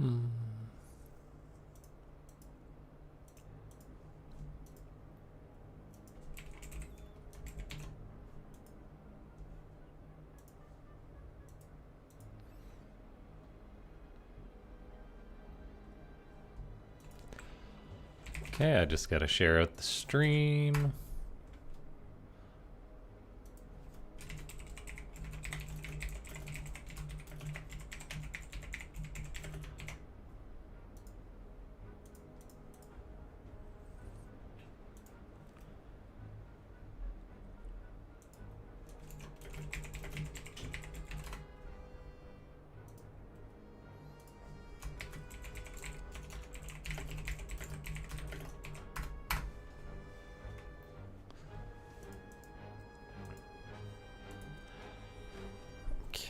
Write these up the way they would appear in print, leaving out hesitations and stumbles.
Okay, I just gotta share out the stream.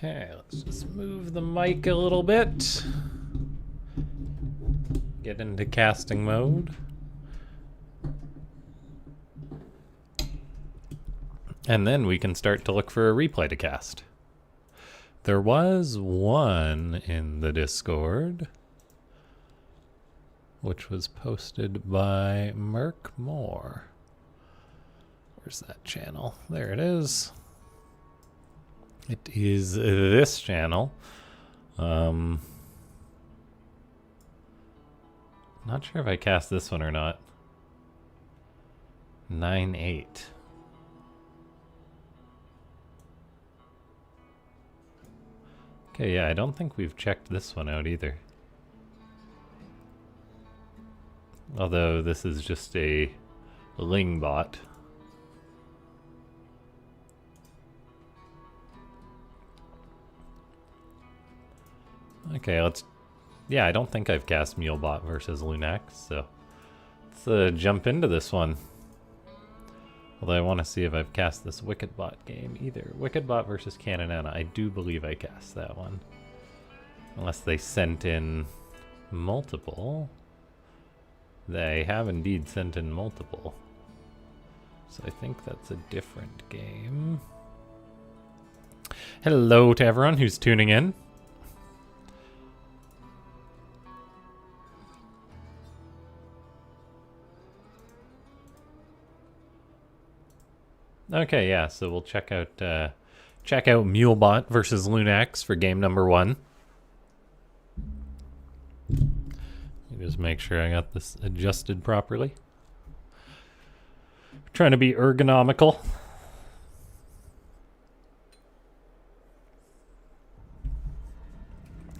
Okay, let's just move the mic a little bit. Get into casting mode. And then we can start to look for a replay to cast. There was one in the Discord, which was posted by Merc Moore. Where's that channel? There it is. It is this channel. Not sure if I cast this one or not. 9-8. Okay, yeah, I don't think we've checked this one out either. Although this is just a Ling bot. Okay, let's... Yeah, I don't think I've cast Mulebot versus LaughNgamez, so... Let's jump into this one. Although I want to see if I've cast this WickedBot game either. WickedBot versus Canonana. I do believe I cast that one. Unless they sent in multiple. They have indeed sent in multiple. So I think that's a different game. Hello to everyone who's tuning in. Okay, yeah, so we'll check out Mulebot versus LaughNgamez for game number 1. Just make sure I got this adjusted properly. Trying to be ergonomical.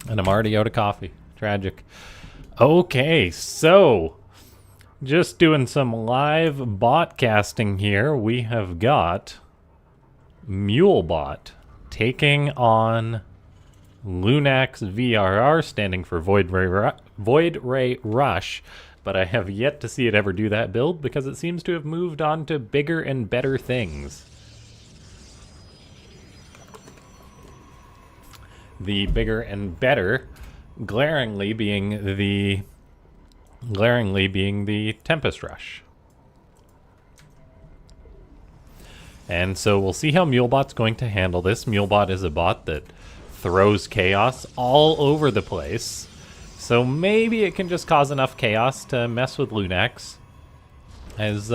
And I'm already out of coffee. Tragic. Okay, so... just doing some live bot casting here. We have got Mulebot taking on LaughNgamez VRR, standing for Void Ray Rush, but I have yet to see it ever do that build because it seems to have moved on to bigger and better things. The bigger and better glaringly being the Tempest Rush. And so we'll see how Mulebot's going to handle this. Mulebot is a bot that throws chaos all over the place. So maybe it can just cause enough chaos to mess with LaughNgamez. As,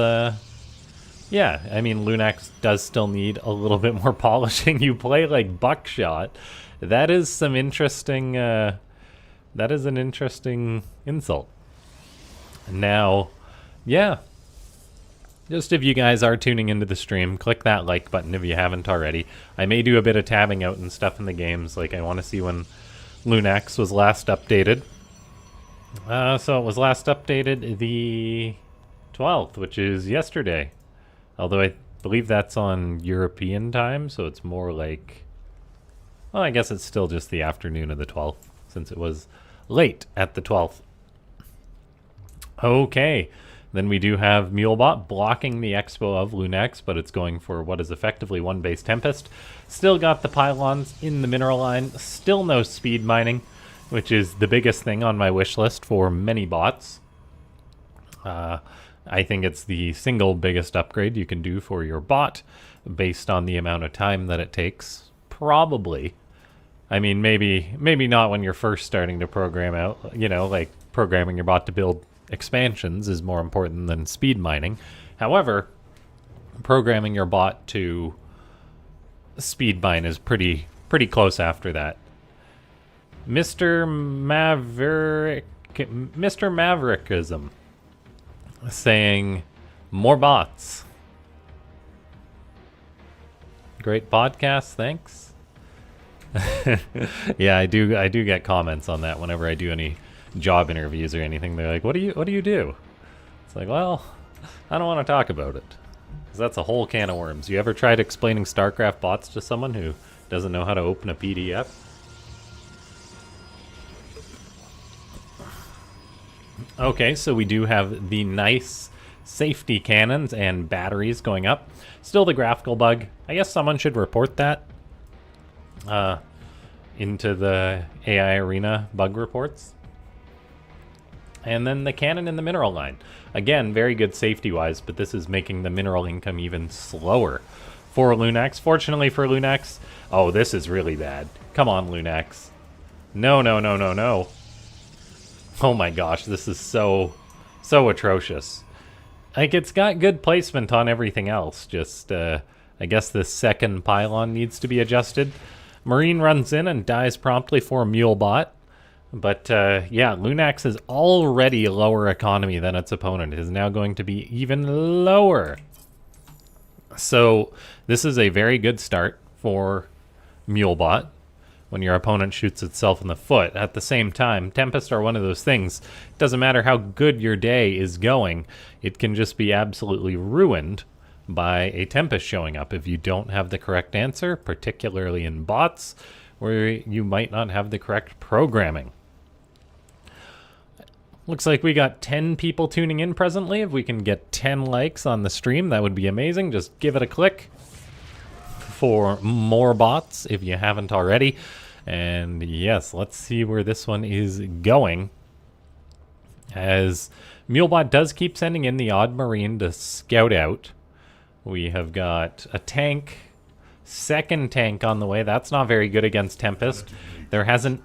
yeah, I mean, LaughNgamez does still need a little bit more polishing. You play like Buckshot. That is some interesting, that is an interesting insult. Now, yeah, just if you guys are tuning into the stream, click that like button if you haven't already. I may do a bit of tabbing out and stuff in the games, like I want to see when LaughNgamez was last updated. So it was last updated the 12th, which is yesterday. Although I believe that's on European time, so it's more like... well, I guess it's still just the afternoon of the 12th, since it was late at the 12th. Okay, then we do have Mulebot blocking the expo of LaughNgamez, but it's going for what is effectively one base Tempest. Still got the pylons in the mineral line, still no speed mining, which is the biggest thing on my wish list for many bots. I think it's the single biggest upgrade you can do for your bot based on the amount of time that it takes, probably, I mean, maybe not when you're first starting to program out, you know, like programming your bot to build expansions is more important than speed mining. However, programming your bot to speed mine is pretty close after that. Mr. Maverickism saying more bots. Great podcast, thanks. Yeah, I do get comments on that whenever I do any job interviews or anything. They're like, what do you do? It's like, well, I don't want to talk about it, because that's a whole can of worms. You ever tried explaining StarCraft bots to someone who doesn't know how to open a PDF? Okay, so we do have the nice safety cannons and batteries going up. Still the graphical bug. I guess someone should report that into the AI Arena bug reports. And then the cannon in the mineral line. Again, very good safety-wise, but this is making the mineral income even slower for LaughNgamez. Fortunately for LaughNgamez, oh, this is really bad. Come on, LaughNgamez. No, no, no, no, no. Oh my gosh, this is so atrocious. Like, it's got good placement on everything else, just, I guess the second pylon needs to be adjusted. Marine runs in and dies promptly for Mulebot. But, yeah, LaughNgamez is already lower economy than its opponent. It is now going to be even lower. So, this is a very good start for Mulebot when your opponent shoots itself in the foot. At the same time, Tempests are one of those things. It doesn't matter how good your day is going, it can just be absolutely ruined by a Tempest showing up if you don't have the correct answer, particularly in bots, where you might not have the correct programming. Looks like we got 10 people tuning in presently. If we can get 10 likes on the stream, that would be amazing. Just give it a click for more bots if you haven't already. And yes, let's see where this one is going, as Mulebot does keep sending in the odd Marine to scout out. We have got a tank, second tank on the way. That's not very good against Tempest. There has been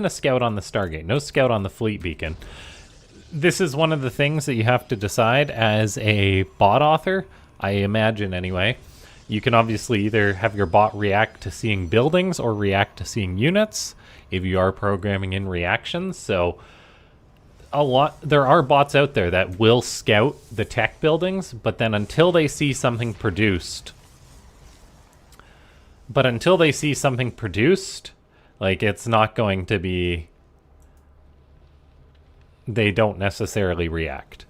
a scout on the Stargate, no scout on the fleet beacon. This is one of the things that you have to decide as a bot author, I imagine anyway. You can obviously either have your bot react to seeing buildings or react to seeing units if you are programming in reactions. So there are bots out there that will scout the tech buildings, but then until they see something produced, like, it's not going to be, they don't necessarily react.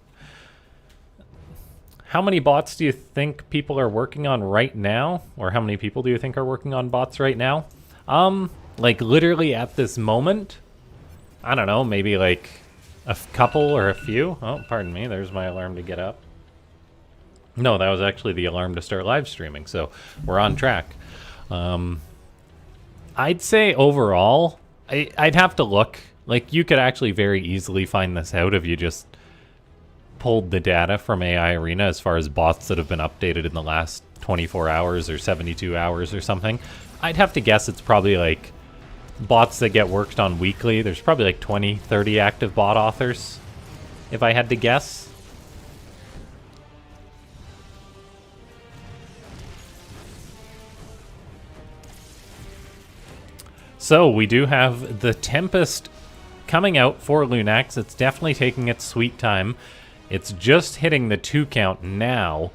How many bots do you think people are working on right now? Or how many people do you think are working on bots right now? Like, literally at this moment, I don't know, maybe like a couple or a few. Oh, pardon me, there's my alarm to get up. No, that was actually the alarm to start live streaming, so we're on track. I'd say overall, I'd have to look. Like, you could actually very easily find this out if you just pulled the data from AI Arena as far as bots that have been updated in the last 24 hours or 72 hours or something. I'd have to guess it's probably like bots that get worked on weekly. There's probably like 20, 30 active bot authors, if I had to guess. So we do have the Tempest coming out for LaughNgamez. It's definitely taking its sweet time. It's just hitting the 2 count now.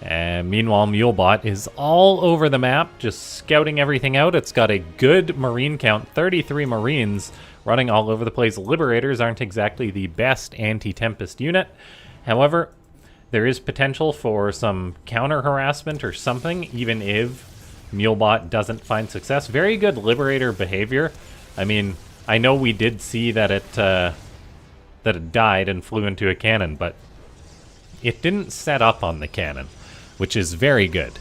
And meanwhile, Mulebot is all over the map, just scouting everything out. It's got a good Marine count, 33 Marines running all over the place. Liberators aren't exactly the best anti-Tempest unit. However, there is potential for some counter-harassment or something, even if Mulebot doesn't find success. Very good Liberator behavior. I mean, I know we did see that it died and flew into a cannon, but it didn't set up on the cannon, which is very good.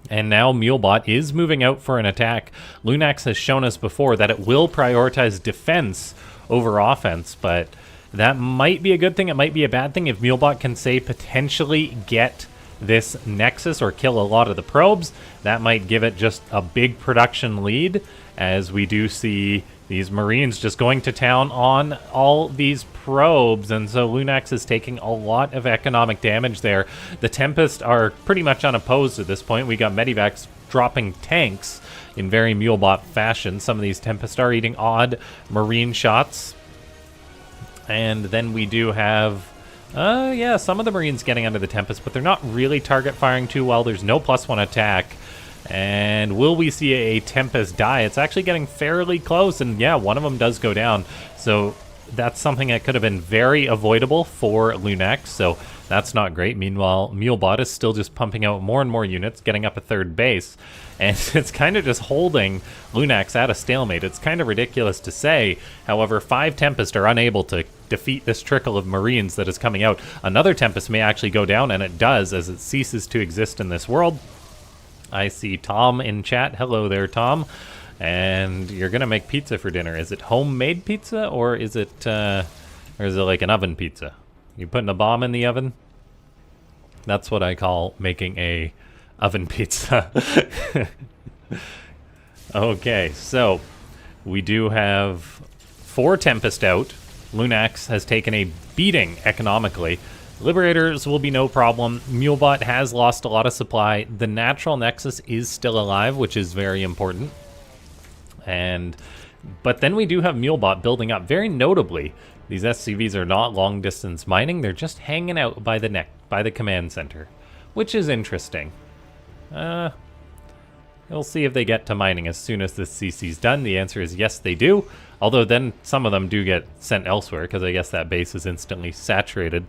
And now Mulebot is moving out for an attack. LaughNgamez has shown us before that it will prioritize defense over offense, but that might be a good thing, it might be a bad thing if Mulebot can, say, potentially get this Nexus or kill a lot of the probes. That might give it just a big production lead, as we do see these Marines just going to town on all these probes, and so LaughNgamez is taking a lot of economic damage there. The Tempest are pretty much unopposed at this point. We got Medivacs dropping tanks in very Mulebot fashion. Some of these Tempest are eating odd Marine shots. And then we do have, yeah, some of the Marines getting under the Tempest, but they're not really target firing too well. There's no +1 attack. And will we see a Tempest die? It's actually getting fairly close, and yeah, one of them does go down. So that's something that could have been very avoidable for LaughNgamez, so that's not great. Meanwhile, Mulebot is still just pumping out more and more units, getting up a third base, and it's kind of just holding LaughNgamez at a stalemate. It's kind of ridiculous to say. However, 5 Tempest are unable to defeat this trickle of Marines that is coming out. Another Tempest may actually go down, and it does, as it ceases to exist in this world. I see Tom in chat. Hello there, Tom. And you're gonna make pizza for dinner. Is it homemade pizza, or is it like an oven pizza? You putting a bomb in the oven? That's what I call making a oven pizza. Okay, so we do have 4 Tempest out. LaughNgamez has taken a beating economically. Liberators will be no problem. Mulebot has lost a lot of supply. The natural Nexus is still alive, which is very important. But then we do have Mulebot building up. Very notably, these SCVs are not long distance mining. They're just hanging out by the command center, which is interesting. We'll see if they get to mining as soon as this CC's done. The answer is yes, they do. Although then some of them do get sent elsewhere, because I guess that base is instantly saturated.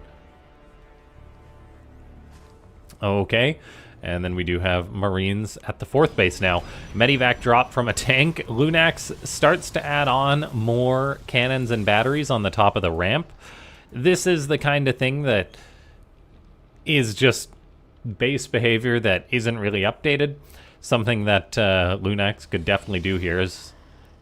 Okay, and then we do have Marines at the 4th base now. Medivac drop from a tank. LaughNgamez starts to add on more cannons and batteries on the top of the ramp. This is the kind of thing that is just base behavior that isn't really updated. Something that LaughNgamez could definitely do here is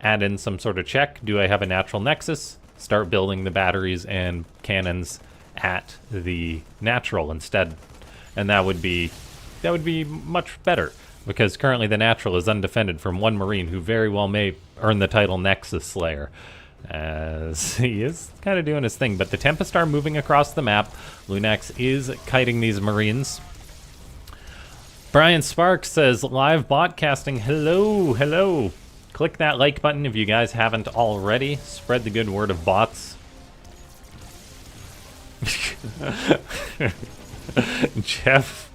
add in some sort of check. Do I have a natural Nexus? Start building the batteries and cannons at the natural instead. And that would be much better, because currently the natural is undefended from one Marine who very well may earn the title Nexus Slayer, as he is kind of doing his thing. But the Tempest are moving across the map. LaughNgamez is kiting these Marines. Brian Sparks says, live botcasting, hello, hello. Click that like button if you guys haven't already. Spread the good word of bots. Jeff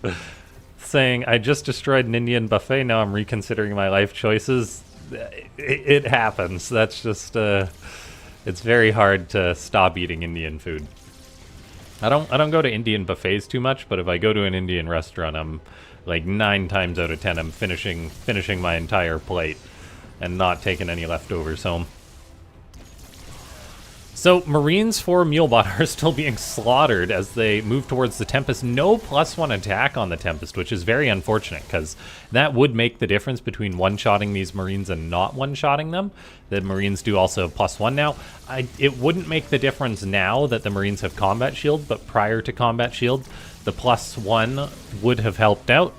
saying, I just destroyed an Indian buffet, now I'm reconsidering my life choices. It happens. That's just, it's very hard to stop eating Indian food. I don't go to Indian buffets too much, but if I go to an Indian restaurant, I'm like 9 times out of 10, I'm finishing my entire plate and not taking any leftovers home. So Marines for Mulebot are still being slaughtered as they move towards the Tempest. No +1 attack on the Tempest, which is very unfortunate, because that would make the difference between one-shotting these Marines and not one-shotting them. The Marines do also have +1 now. It wouldn't make the difference now that the Marines have combat shield, but prior to combat shield, the +1 would have helped out.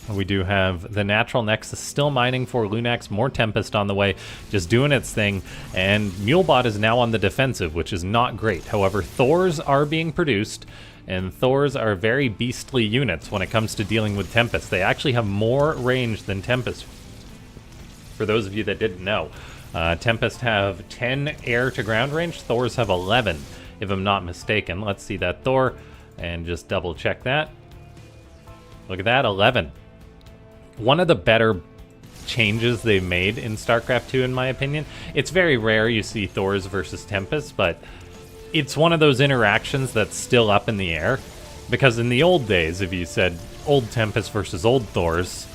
We do have the natural Nexus still mining for LaughNgamez, more Tempest on the way, just doing its thing, and Mulebot is now on the defensive, which is not great. However, Thors are being produced, and Thors are very beastly units when it comes to dealing with Tempest. They actually have more range than Tempest, for those of you that didn't know. Tempest have 10 air-to-ground range, Thors have 11, if I'm not mistaken. Let's see that Thor, and just double-check that. Look at that, 11. One of the better changes they've made in StarCraft 2, in my opinion. It's very rare you see Thors versus Tempest, but it's one of those interactions that's still up in the air. Because in the old days, if you said old Tempest versus old Thors,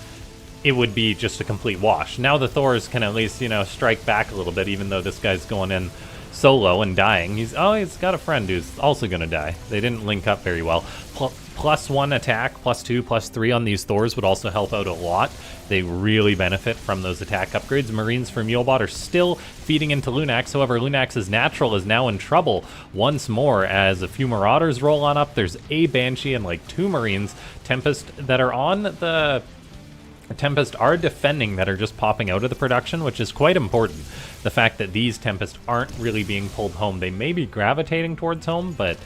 it would be just a complete wash. Now the Thors can at least, you know, strike back a little bit, even though this guy's going in solo and dying. He's got a friend who's also going to die. They didn't link up very well. +1 attack, +2, +3 on these Thors would also help out a lot. They really benefit from those attack upgrades. Marines for Mulebot are still feeding into LaughNgamez. However, LaughNgamez's natural is now in trouble once more as a few Marauders roll on up. There's a Banshee and like 2 Marines. Tempest that are on the Tempest are defending that are just popping out of the production, which is quite important. The fact that these Tempest aren't really being pulled home. They may be gravitating towards home, but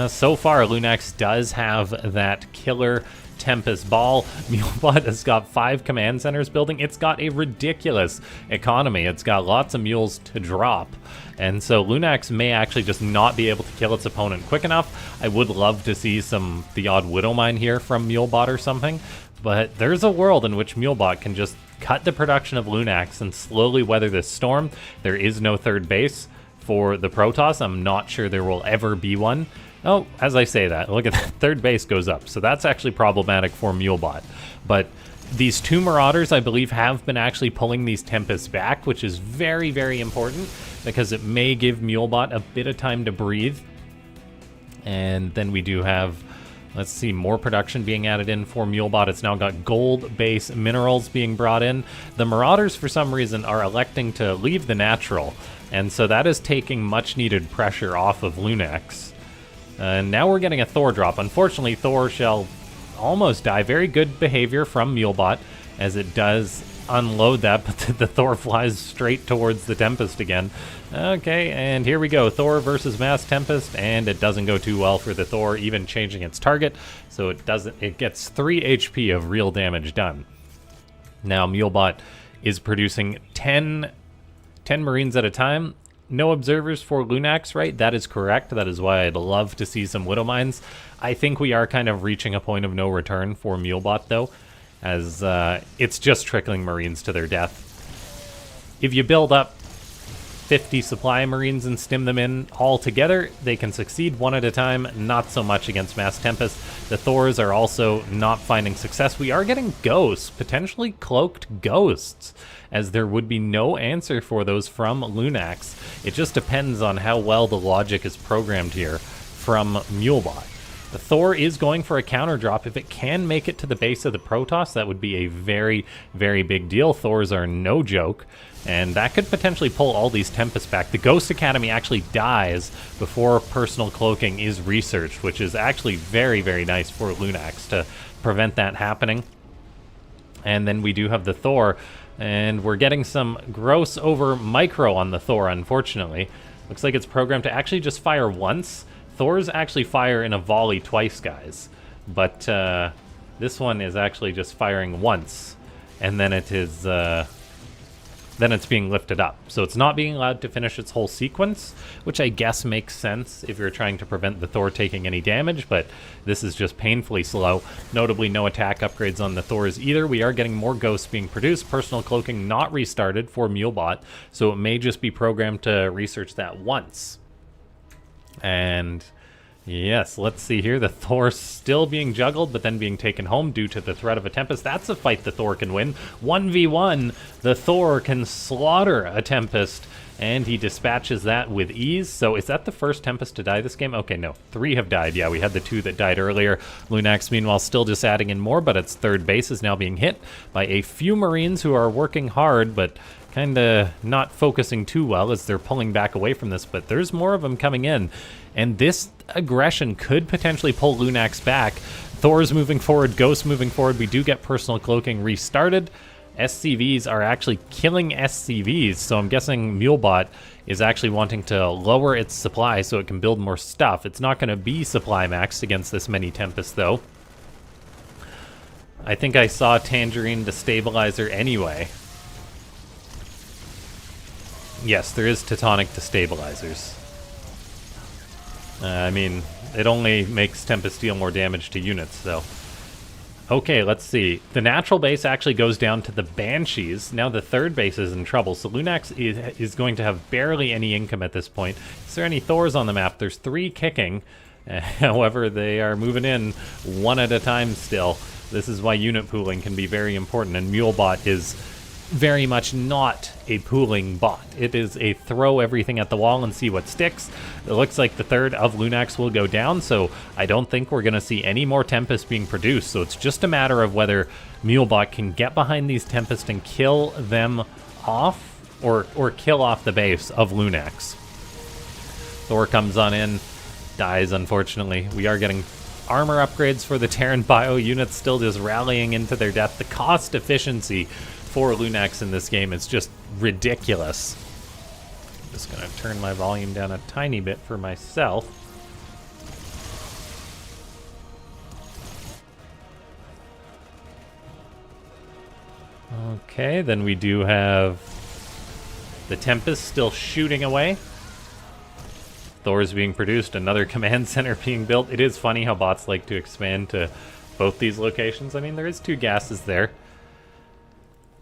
so far, LaughNgamez does have that killer Tempest ball. Mulebot has got 5 command centers building. It's got a ridiculous economy. It's got lots of mules to drop. And so LaughNgamez may actually just not be able to kill its opponent quick enough. I would love to see the odd Widow Mine here from Mulebot or something. But there's a world in which Mulebot can just cut the production of LaughNgamez and slowly weather this storm. There is no third base for the Protoss. I'm not sure there will ever be one. Oh, as I say that, look at that, third base goes up. So that's actually problematic for Mulebot. But these 2 Marauders, I believe, have been actually pulling these Tempests back, which is very, very important because it may give Mulebot a bit of time to breathe. And then we do have, let's see, more production being added in for Mulebot. It's now got gold base minerals being brought in. The Marauders, for some reason, are electing to leave the natural. And so that is taking much needed pressure off of LaughNgamez. And now we're getting a Thor drop. Unfortunately, Thor shall almost die. Very good behavior from Mulebot as it does unload that, but the Thor flies straight towards the Tempest again. Okay, and here we go. Thor versus Mass Tempest, and it doesn't go too well for the Thor, even changing its target. So it gets 3 HP of real damage done. Now Mulebot is producing 10 Marines at a time. No observers for LaughNgamez, right? That is correct. That is why I'd love to see some Widow Mines. I think we are kind of reaching a point of no return for Mulebot, though, as it's just trickling Marines to their death. If you build up 50 supply Marines and stim them in all together, they can succeed one at a time. Not so much against Mass Tempest. The Thors are also not finding success. We are getting ghosts, potentially cloaked ghosts, as there would be no answer for those from LaughNgamez. It just depends on how well the logic is programmed here from Mulebot. The Thor is going for a counter drop. If it can make it to the base of the Protoss, that would be a very, very big deal. Thors are no joke, and that could potentially pull all these Tempests back. The Ghost Academy actually dies before personal cloaking is researched, which is actually very, very nice for LaughNgamez to prevent that happening. And then we do have the Thor, and we're getting some gross over micro on the Thor, unfortunately. Looks like it's programmed to actually just fire once. Thors actually fire in a volley twice, guys. But this one is actually just firing once. And then it is... then it's being lifted up. So it's not being allowed to finish its whole sequence, which I guess makes sense if you're trying to prevent the Thor taking any damage, but this is just painfully slow. Notably, no attack upgrades on the Thors either. We are getting more ghosts being produced. Personal cloaking not restarted for Mulebot, so it may just be programmed to research that once. And yes, let's see here. The Thor still being juggled, but then being taken home due to the threat of a Tempest. That's a fight the Thor can win. 1v1, the Thor can slaughter a Tempest, and he dispatches that with ease. So is that the first Tempest to die this game? Okay, no. 3 have died. Yeah, we had the 2 that died earlier. LaughNgamez, meanwhile, still just adding in more, but its third base is now being hit by a few Marines who are working hard, but kind of not focusing too well as they're pulling back away from this, but there's more of them coming in. And this aggression could potentially pull LaughNgamez back. Thor's moving forward, Ghost moving forward. We do get personal cloaking restarted. SCVs are actually killing SCVs, so I'm guessing Mulebot is actually wanting to lower its supply so it can build more stuff. It's not going to be supply maxed against this many Tempests, though. I think I saw Tangerine Destabilizer anyway. Yes, there is Teutonic Destabilizers. I mean, it only makes Tempest deal more damage to units, so... Okay, let's see. The natural base actually goes down to the Banshees. Now the third base is in trouble, so LaughNgamez is going to have barely any income at this point. Is there any Thors on the map? There's 3 kicking. However, they are moving in one at a time still. This is why unit pooling can be very important, and Mulebot is very much not a pooling bot. It is a throw everything at the wall and see what sticks. It looks like the third of LaughNgamez will go down, so I don't think we're going to see any more Tempest being produced. So it's just a matter of whether Mulebot can get behind these Tempest and kill them off, or kill off the base of LaughNgamez. Thor comes on in, dies unfortunately. We are getting armor upgrades for the Terran bio units, still just rallying into their death. The cost efficiency for LaughNgamez in this game is just ridiculous. I'm just gonna turn my volume down a tiny bit for myself. Okay, then we do have the Tempest still shooting away. Thor's being produced, another command center being built. It is funny how bots like to expand to both these locations. I mean, there is 2 gases there.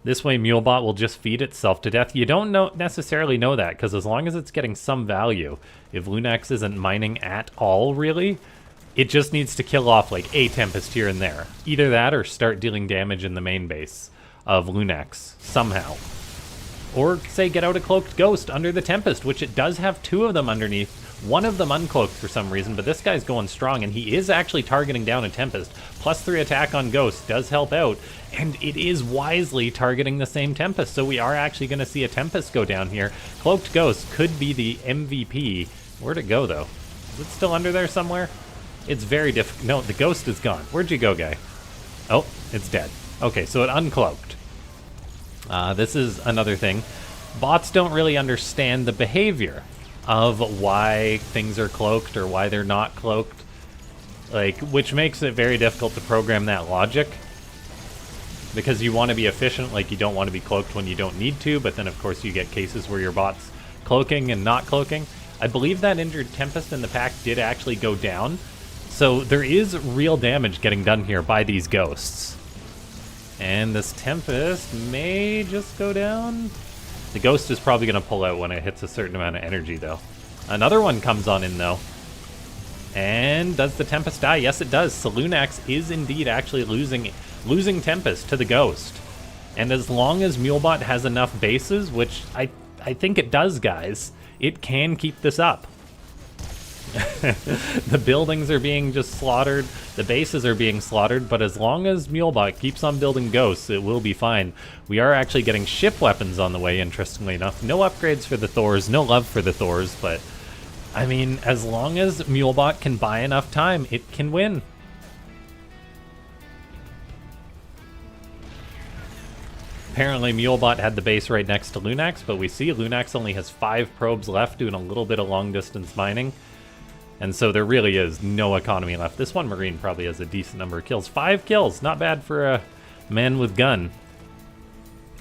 This way, Mulebot will just feed itself to death. You don't necessarily know that, because as long as it's getting some value, if LaughNgamez isn't mining at all, really, it just needs to kill off, like, a Tempest here and there. Either that or start dealing damage in the main base of LaughNgamez, somehow. Or, say, get out a Cloaked Ghost under the Tempest, which it does have 2 of them underneath. One of them uncloaked for some reason, but this guy's going strong, and he is actually targeting down a Tempest. +3 attack on Ghost does help out, and it is wisely targeting the same Tempest, so we are actually going to see a Tempest go down here. Cloaked Ghost could be the MVP. Where'd it go, though? Is it still under there somewhere? It's very difficult. No, the Ghost is gone. Where'd you go, guy? Oh, it's dead. Okay, so it uncloaked. This is another thing. Bots don't really understand the behavior of why things are cloaked or why they're not cloaked, like, which makes it very difficult to program that logic, because you want to be efficient. Like, you don't want to be cloaked when you don't need to, but then of course you get cases where your bot's cloaking and not cloaking. I believe that injured Tempest in the pack did actually go down, so there is real damage getting done here by these ghosts. And this Tempest may just go down. The Ghost is probably going to pull out when it hits a certain amount of energy, though. Another one comes on in, though. And does the Tempest die? Yes, it does. So LaughNgamez is indeed actually losing Tempest to the Ghost. And as long as Mulebot has enough bases, which I think it does, guys, it can keep this up. The buildings are being just slaughtered, the bases are being slaughtered, but as long as Mulebot keeps on building ghosts, it will be fine. We are actually getting ship weapons on the way, interestingly enough. No upgrades for the Thors, no love for the Thors, but I mean, as long as Mulebot can buy enough time, it can win. Apparently Mulebot had the base right next to LaughNgamez, but we see LaughNgamez only has 5 probes left doing a little bit of long distance mining. And so there really is no economy left. This one Marine probably has a decent number of kills. 5 kills, not bad for a man with gun.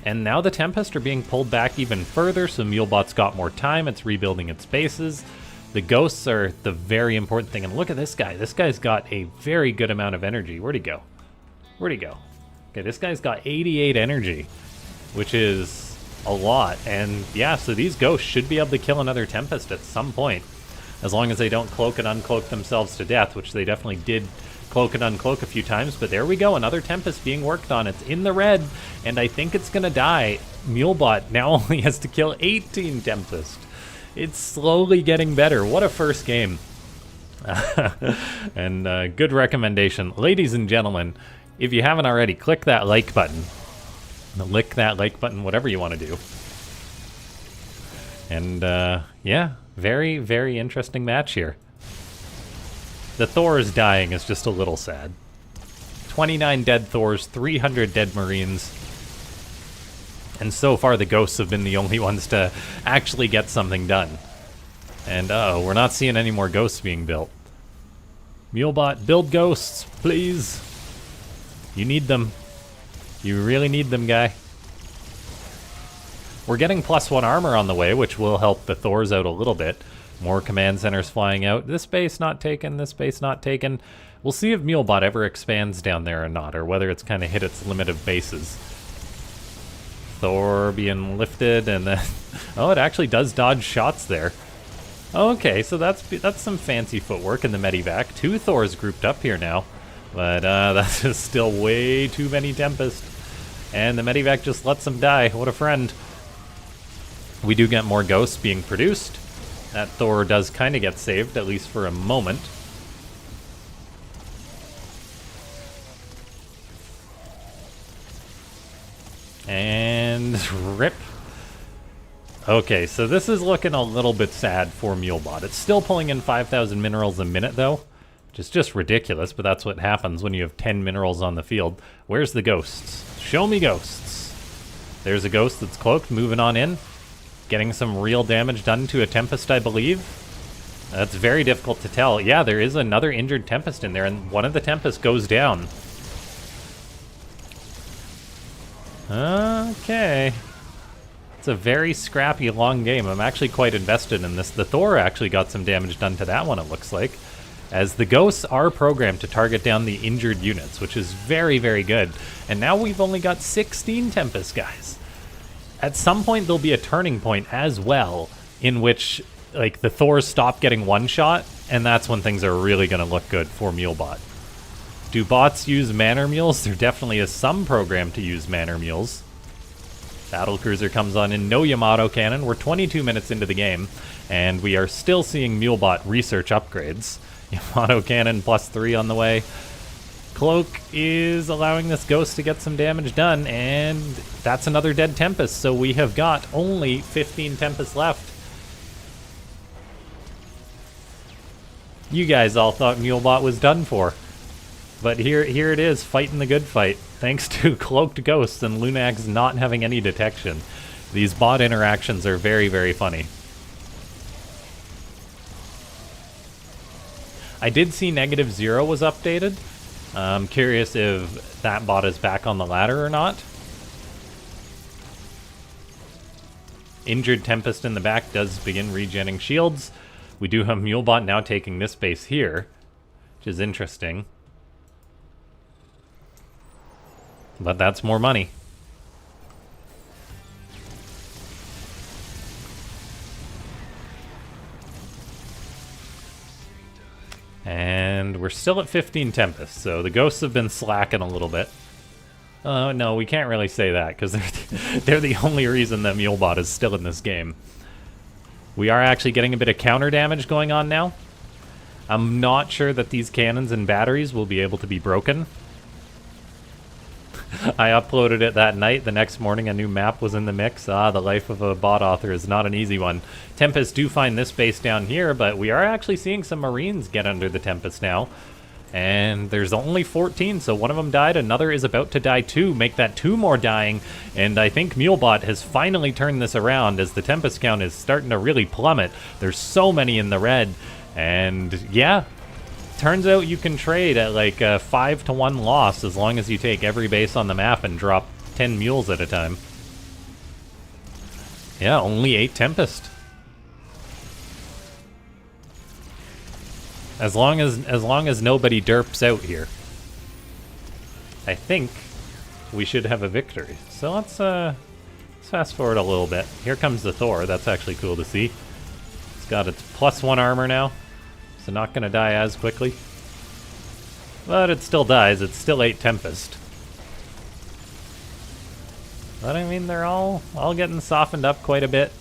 And now the Tempest are being pulled back even further, so Mulebot's got more time. It's rebuilding its bases. The Ghosts are the very important thing. And look at this guy. This guy's got a very good amount of energy. Where'd he go? Where'd he go? Okay, this guy's got 88 energy, which is a lot. And yeah, so these Ghosts should be able to kill another Tempest at some point, as long as they don't cloak and uncloak themselves to death, which they definitely did cloak and uncloak a few times. But there we go, another Tempest being worked on. It's in the red, and I think it's gonna die. Mulebot now only has to kill 18 Tempest. It's slowly getting better. What a first game. And good recommendation. Ladies and gentlemen, if you haven't already, click that like button. Lick that like button, whatever you want to do. And yeah, very, very interesting match here. The Thors dying is just a little sad. 29 dead Thors, 300 dead Marines. And so far the Ghosts have been the only ones to actually get something done. And we're not seeing any more Ghosts being built. Mulebot, build Ghosts, please. You need them. You really need them, guy. We're getting +1 armor on the way, which will help the Thors out a little bit. More command centers flying out. This base not taken, this base not taken. We'll see if Mulebot ever expands down there or not, or whether it's kind of hit its limit of bases. Thor being lifted, and then... oh, it actually does dodge shots there. Okay, so that's some fancy footwork in the Medivac. 2 Thors grouped up here now. But that's just still way too many Tempest. And the Medivac just lets him die. What a friend. We do get more ghosts being produced. That Thor does kind of get saved, at least for a moment. And rip. Okay, so this is looking a little bit sad for Mulebot. It's still pulling in 5,000 minerals a minute, though, which is just ridiculous, but that's what happens when you have 10 minerals on the field. Where's the ghosts? Show me ghosts. There's a ghost that's cloaked, moving on in. Getting some real damage done to a Tempest, I believe. That's very difficult to tell. Yeah, there is another injured Tempest in there, and one of the Tempests goes down. Okay. It's a very scrappy, long game. I'm actually quite invested in this. The Thor actually got some damage done to that one, it looks like. As the ghosts are programmed to target down the injured units, which is very, very good. And now we've only got 16 Tempest guys. At some point, there'll be a turning point as well, in which, like, the Thors stop getting one-shot, and that's when things are really going to look good for Mulebot. Do bots use Manor Mules? There definitely is some program to use Manor Mules. Battlecruiser comes on in, no Yamato cannon. We're 22 minutes into the game, and we are still seeing Mulebot research upgrades. Yamato cannon +3 on the way. Cloak is allowing this ghost to get some damage done, and that's another dead Tempest, so we have got only 15 Tempests left. You guys all thought Mulebot was done for. But here it is, fighting the good fight, thanks to cloaked ghosts and LaughNgamez not having any detection. These bot interactions are very, very funny. I did see -0 was updated. I'm curious if that bot is back on the ladder or not. Injured Tempest in the back does begin regenning shields. We do have Mulebot now taking this base here, which is interesting. But that's more money. And we're still at 15 Tempests, so the ghosts have been slacking a little bit. No, we can't really say that, because they're the only reason that Mulebot is still in this game. We are actually getting a bit of counter damage going on now. I'm not sure that these cannons and batteries will be able to be broken. I uploaded it that night. The next morning a new map was in the mix. The life of a bot author is not an easy one. Tempests do find this base down here, but we are actually seeing some Marines get under the Tempest now. And there's only 14, so one of them died. Another is about to die too. Make that 2 more dying. And I think Mulebot has finally turned this around as the Tempest count is starting to really plummet. There's so many in the red. And yeah, turns out you can trade at like a 5-to-1 loss as long as you take every base on the map and drop 10 mules at a time. Yeah, only 8 Tempest. As long as nobody derps out here, I think we should have a victory. So let's fast forward a little bit. Here comes the Thor. That's actually cool to see. It's got its +1 armor now, so not going to die as quickly. But it still dies. It's still 8 Tempest. But I mean, they're all getting softened up quite a bit.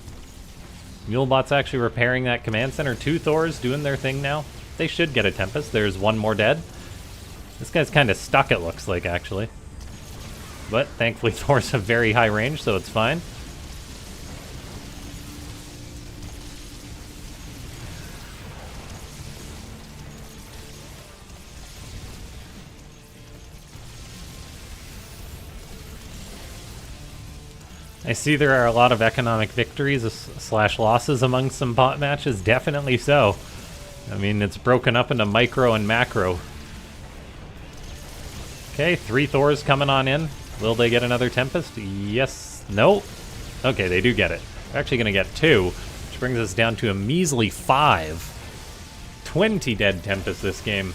Mulebot's actually repairing that command center. 2 Thors doing their thing now. They should get a Tempest. There's 1 more dead. This guy's kind of stuck, it looks like, actually. But thankfully Thors have very high range, so it's fine. I see there are a lot of economic victories / losses among some bot matches. Definitely so. I mean, it's broken up into micro and macro. Okay, 3 Thors coming on in. Will they get another Tempest? Yes. No. Okay, they do get it. They're actually going to get 2, which brings us down to a measly 5. 20 dead Tempests this game.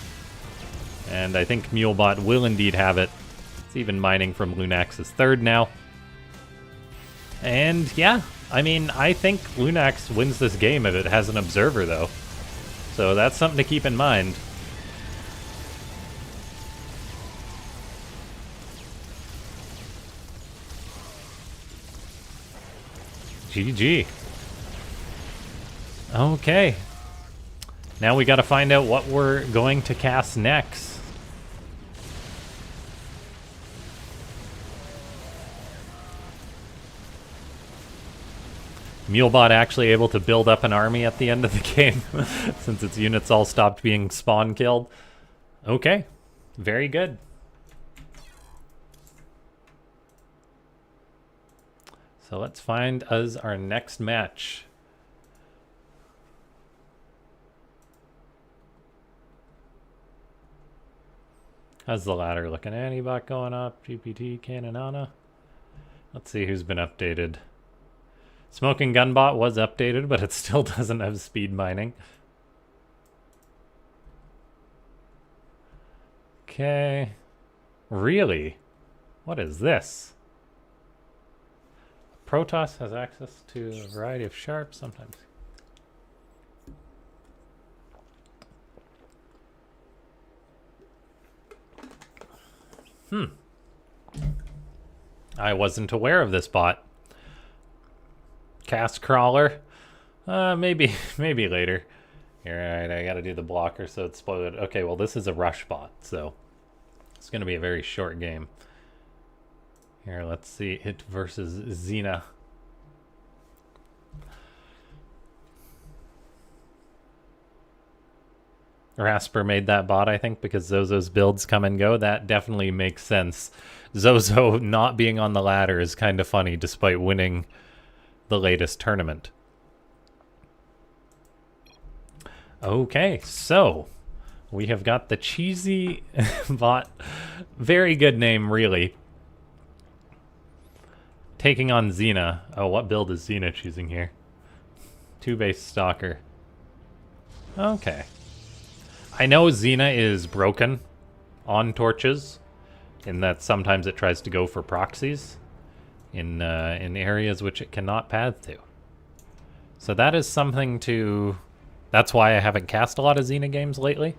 And I think Mulebot will indeed have it. It's even mining from LaughNgamez's 3rd now. And yeah, I mean, I think LaughNgamez wins this game if it has an observer, though. So that's something to keep in mind. GG. Okay. Now we gotta find out what we're going to cast next. Mulebot actually able to build up an army at the end of the game since its units all stopped being spawn killed. Okay, very good. So let's find us our next match. How's the ladder looking? Antibot going up, GPT, Cannonana. Let's see who's been updated. Smoking Gunbot was updated, but it still doesn't have speed mining. Okay. Really? What is this? Protoss has access to a variety of sharps sometimes. I wasn't aware of this bot. Cast crawler? Maybe later. Alright, I gotta do the blocker so it's spoiled. Okay, well this is a rush bot, so it's gonna be a very short game. Here, let's see it versus Xena. Rasper made that bot, I think, because Zozo's builds come and go. That definitely makes sense. Zozo not being on the ladder is kind of funny, despite winning the latest tournament. Okay, so we have got the cheesy bot. Very good name, really. Taking on Xena. Oh, what build is Xena choosing here? 2-base Stalker. Okay. I know Xena is broken on torches, in that sometimes it tries to go for proxies in areas which it cannot path to. So that is something to... That's why I haven't cast a lot of Xena games lately.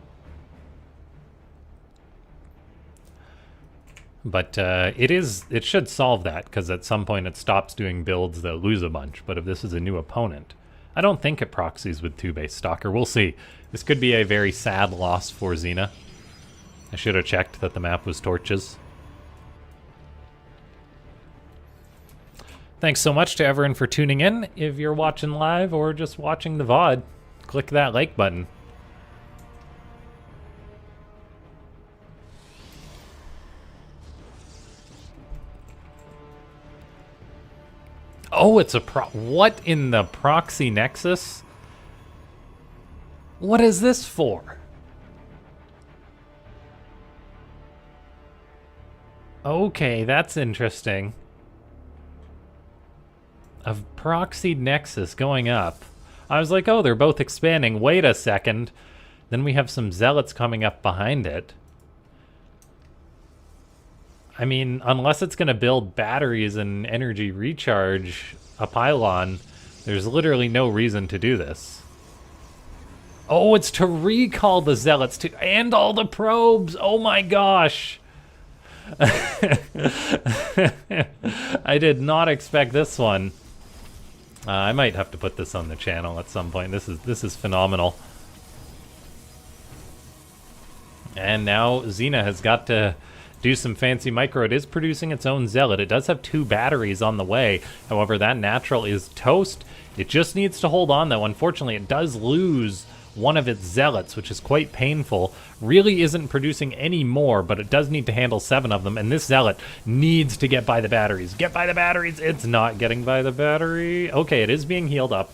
But it should solve that, because at some point it stops doing builds that lose a bunch. But if this is a new opponent, I don't think it proxies with 2-base Stalker. We'll see. This could be a very sad loss for Xena. I should have checked that the map was torches. Thanks so much to everyone for tuning in. If you're watching live or just watching the VOD, click that like button. Oh, it's a what in the proxy nexus? What is this for? Okay, that's interesting. A proxy nexus going up. I was like, oh, they're both expanding. Wait a second. Then we have some zealots coming up behind it. I mean, unless it's going to build batteries and energy recharge a pylon, there's literally no reason to do this. Oh, it's to recall the zealots too, and all the probes. Oh my gosh. I did not expect this one. I might have to put this on the channel at some point. This is phenomenal. And now Xena has got to do some fancy micro. It is producing its own zealot. It does have 2 batteries on the way. However, that natural is toast. It just needs to hold on, though. Unfortunately, it does lose one of its zealots, which is quite painful. Really isn't producing any more, but it does need to handle 7 of them, and this zealot needs to get by the batteries. Get by the batteries! It's not getting by the battery. Okay, it is being healed up.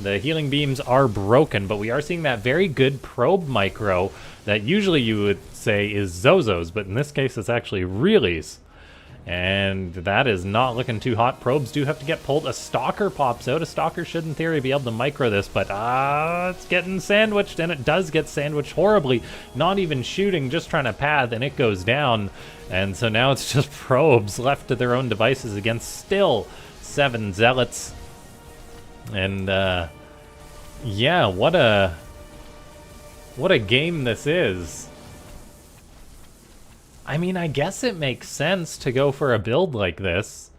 The healing beams are broken, but we are seeing that very good probe micro that usually you would say is Zozo's, but in this case it's actually Really's. And that is not looking too hot. Probes do have to get pulled. A Stalker pops out. A Stalker should, in theory, be able to micro this, but it's getting sandwiched, and it does get sandwiched horribly. Not even shooting, just trying to path, and it goes down. And so now it's just probes left to their own devices against still 7 zealots. And, yeah, what a game this is. I mean, I guess it makes sense to go for a build like this.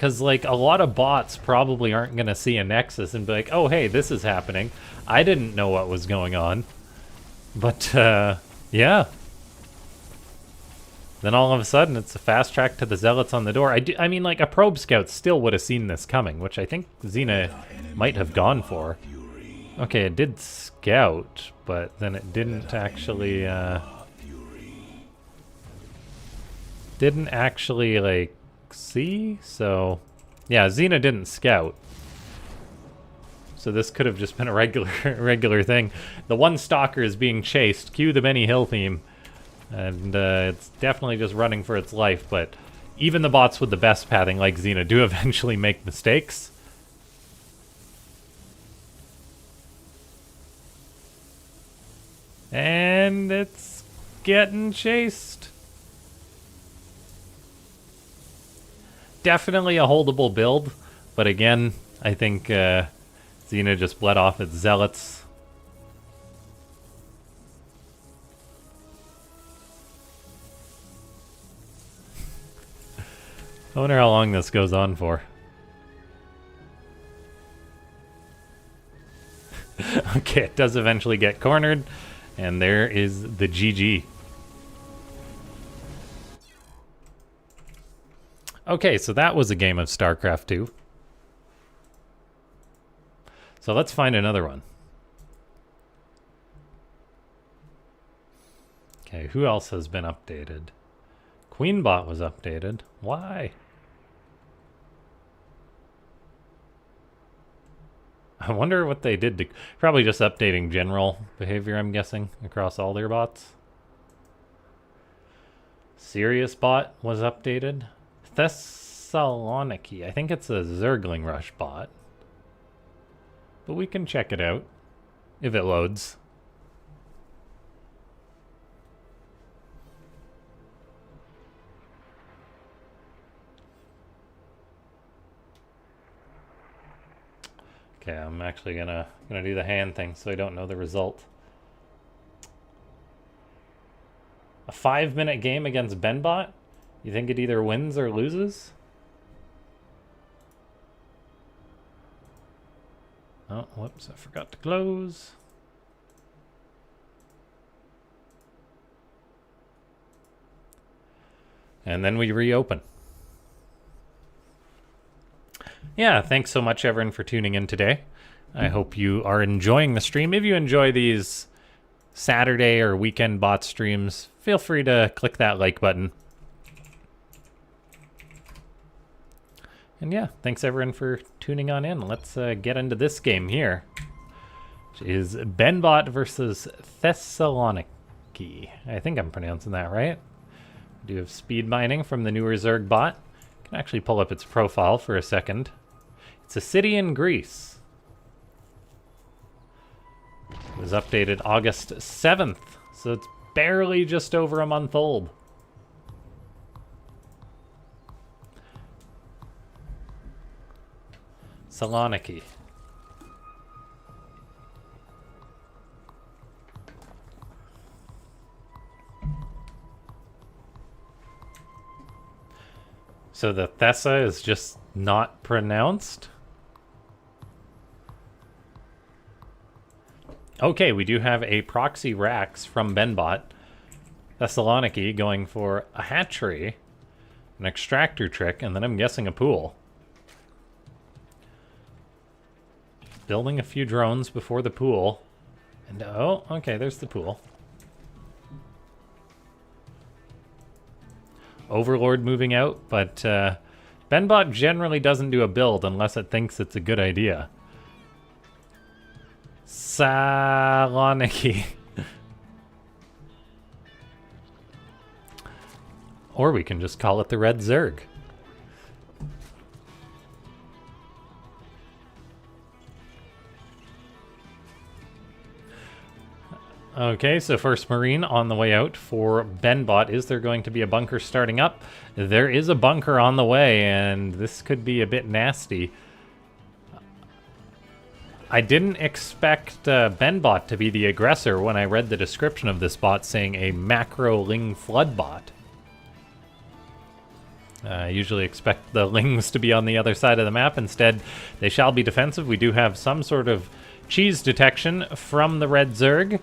Because, like, a lot of bots probably aren't going to see a Nexus and be like, oh, hey, this is happening. I didn't know what was going on. But, yeah. Then all of a sudden, it's a fast track to the Zealots on the door. I mean, like, a probe scout still would have seen this coming, which I think Xena might have gone for. Okay, it did scout, but then it didn't actually, like, see? So, yeah, Xena didn't scout. So this could have just been a regular thing. The one stalker is being chased. Cue the Benny Hill theme. And it's definitely just running for its life, but even the bots with the best pathing, like Xena, do eventually make mistakes. And it's getting chased. Definitely a holdable build, but again, I think Xena just bled off its Zealots. I wonder how long this goes on for. Okay, it does eventually get cornered, and there is the GG. Okay, so that was a game of StarCraft 2. So let's find another one. Okay, who else has been updated? Queenbot was updated. Why? I wonder what they did to... Probably just updating general behavior, I'm guessing, across all their bots. Sirius bot was updated. Thessaloniki. I think it's a Zergling Rush bot. But we can check it out if it loads. Okay, I'm actually gonna do the hand thing so I don't know the result. A 5-minute game against Benbot? You think it either wins or loses? Oh, whoops, I forgot to close. And then we reopen. Yeah, thanks so much, everyone, for tuning in today. I hope you are enjoying the stream. If you enjoy these Saturday or weekend bot streams, feel free to click that like button. And yeah, thanks, everyone, for tuning on in. Let's get into this game here, which is Benbot versus Thessaloniki. I think I'm pronouncing that right. We do have speed mining from the newer Zerg bot. Can actually pull up its profile for a second. It's a city in Greece. It was updated August 7th, so it's barely just over a month old. Saloniki. So the Thessa is just not pronounced? Okay, we do have a proxy Rax from Benbot. Thessaloniki going for a hatchery, an extractor trick, and then I'm guessing a pool. Building a few drones before the pool. And oh, okay, there's the pool. Overlord moving out, but Benbot generally doesn't do a build unless it thinks it's a good idea. Saloniki. Or we can just call it the Red Zerg. Okay, so first Marine on the way out for Benbot. Is there going to be a bunker starting up? There is a bunker on the way, and this could be a bit nasty. I didn't expect Benbot to be the aggressor when I read the description of this bot saying a macro Ling Flood bot. I usually expect the Lings to be on the other side of the map. Instead, they shall be defensive. We do have some sort of cheese detection from the red Zerg,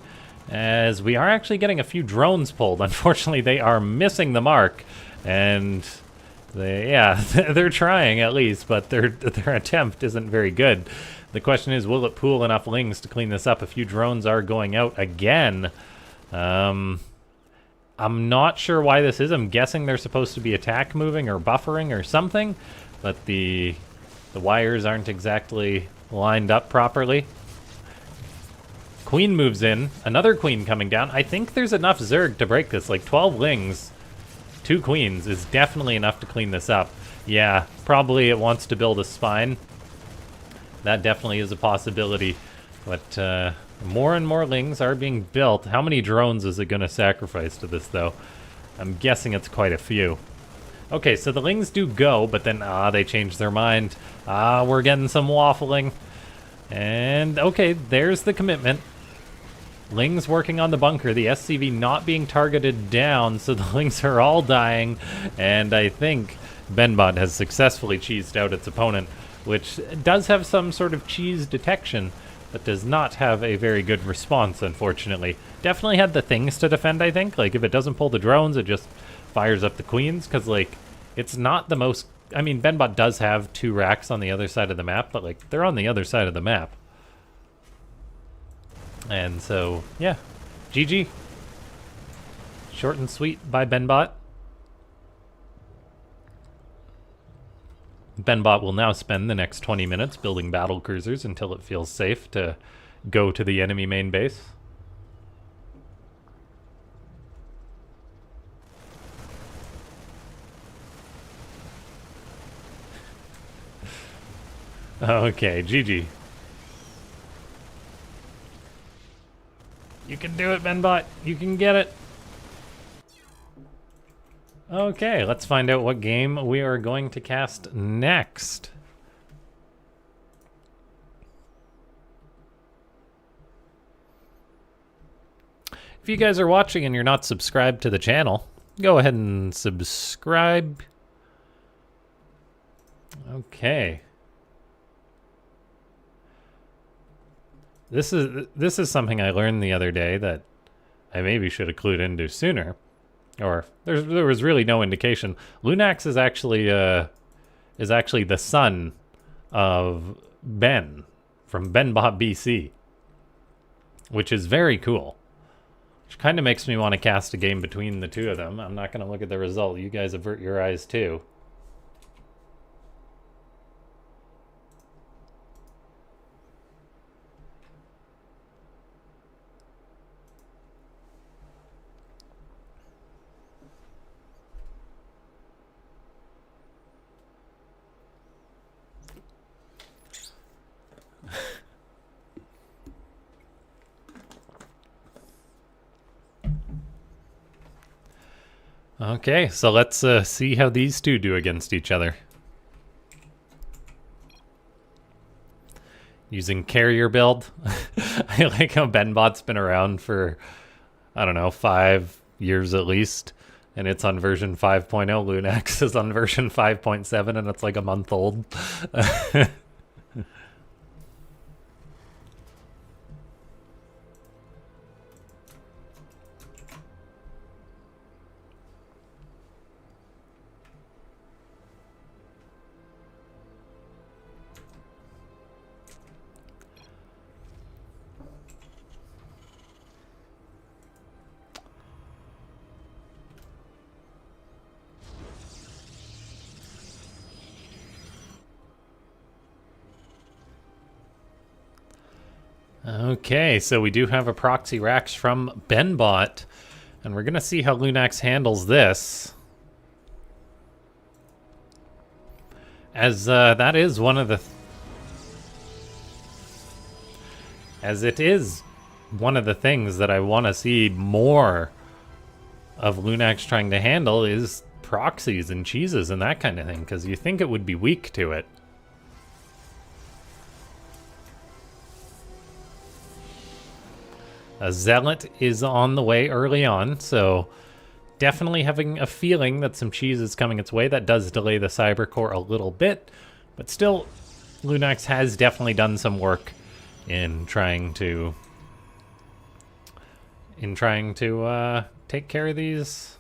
as we are actually getting a few drones pulled. Unfortunately, they are missing the mark, and they're trying at least, but their attempt isn't very good. The question is, will it pool enough Lings to clean this up? A few drones are going out again. I'm not sure why this is. I'm guessing they're supposed to be attack moving or buffering or something, but the wires aren't exactly lined up properly. Queen moves in. Another queen coming down. I think there's enough Zerg to break this. Like 12 Lings, 2 queens is definitely enough to clean this up. Yeah, probably it wants to build a spine. That definitely is a possibility. But more and more Lings are being built. How many drones is it going to sacrifice to this, though? I'm guessing it's quite a few. Okay, so the Lings do go, but then, they change their mind. We're getting some waffling. And, okay, there's the commitment. Lings working on the bunker, the SCV not being targeted down, so the Lings are all dying. And I think Benbot has successfully cheesed out its opponent, which does have some sort of cheese detection, but does not have a very good response, unfortunately. Definitely had the things to defend, I think. Like, if it doesn't pull the drones, it just fires up the queens, because, like, it's not the most... I mean, Benbot does have 2 racks on the other side of the map, but, like, they're on the other side of the map. And so, yeah. GG. Short and sweet by Benbot. Benbot will now spend the next 20 minutes building battle cruisers until it feels safe to go to the enemy main base. Okay, GG. You can do it, Benbot. You can get it. Okay, let's find out what game we are going to cast next. If you guys are watching and you're not subscribed to the channel, go ahead and subscribe. Okay. This is something I learned the other day that I maybe should have clued into sooner. Or there was really no indication. LaughNgamez is actually the son of Ben from Benbot BC, which is very cool. Which kind of makes me want to cast a game between the two of them. I'm not going to look at the result. You guys avert your eyes too. Okay, so let's see how these two do against each other. Using carrier build. I like how Benbot's been around for, I don't know, 5 years at least. And it's on version 5.0. LaughNgamez is on version 5.7 and it's like a month old. Okay, so we do have a proxy racks from Benbot, and we're going to see how LaughNgamez handles this. As that is one of the... as it is one of the things that I want to see more of LaughNgamez trying to handle is proxies and cheeses and that kind of thing, because you think it would be weak to it. A Zealot is on the way early on, so definitely having a feeling that some cheese is coming its way. That does delay the Cyber Core a little bit, but still, LaughNgamez has definitely done some work in trying to take care of these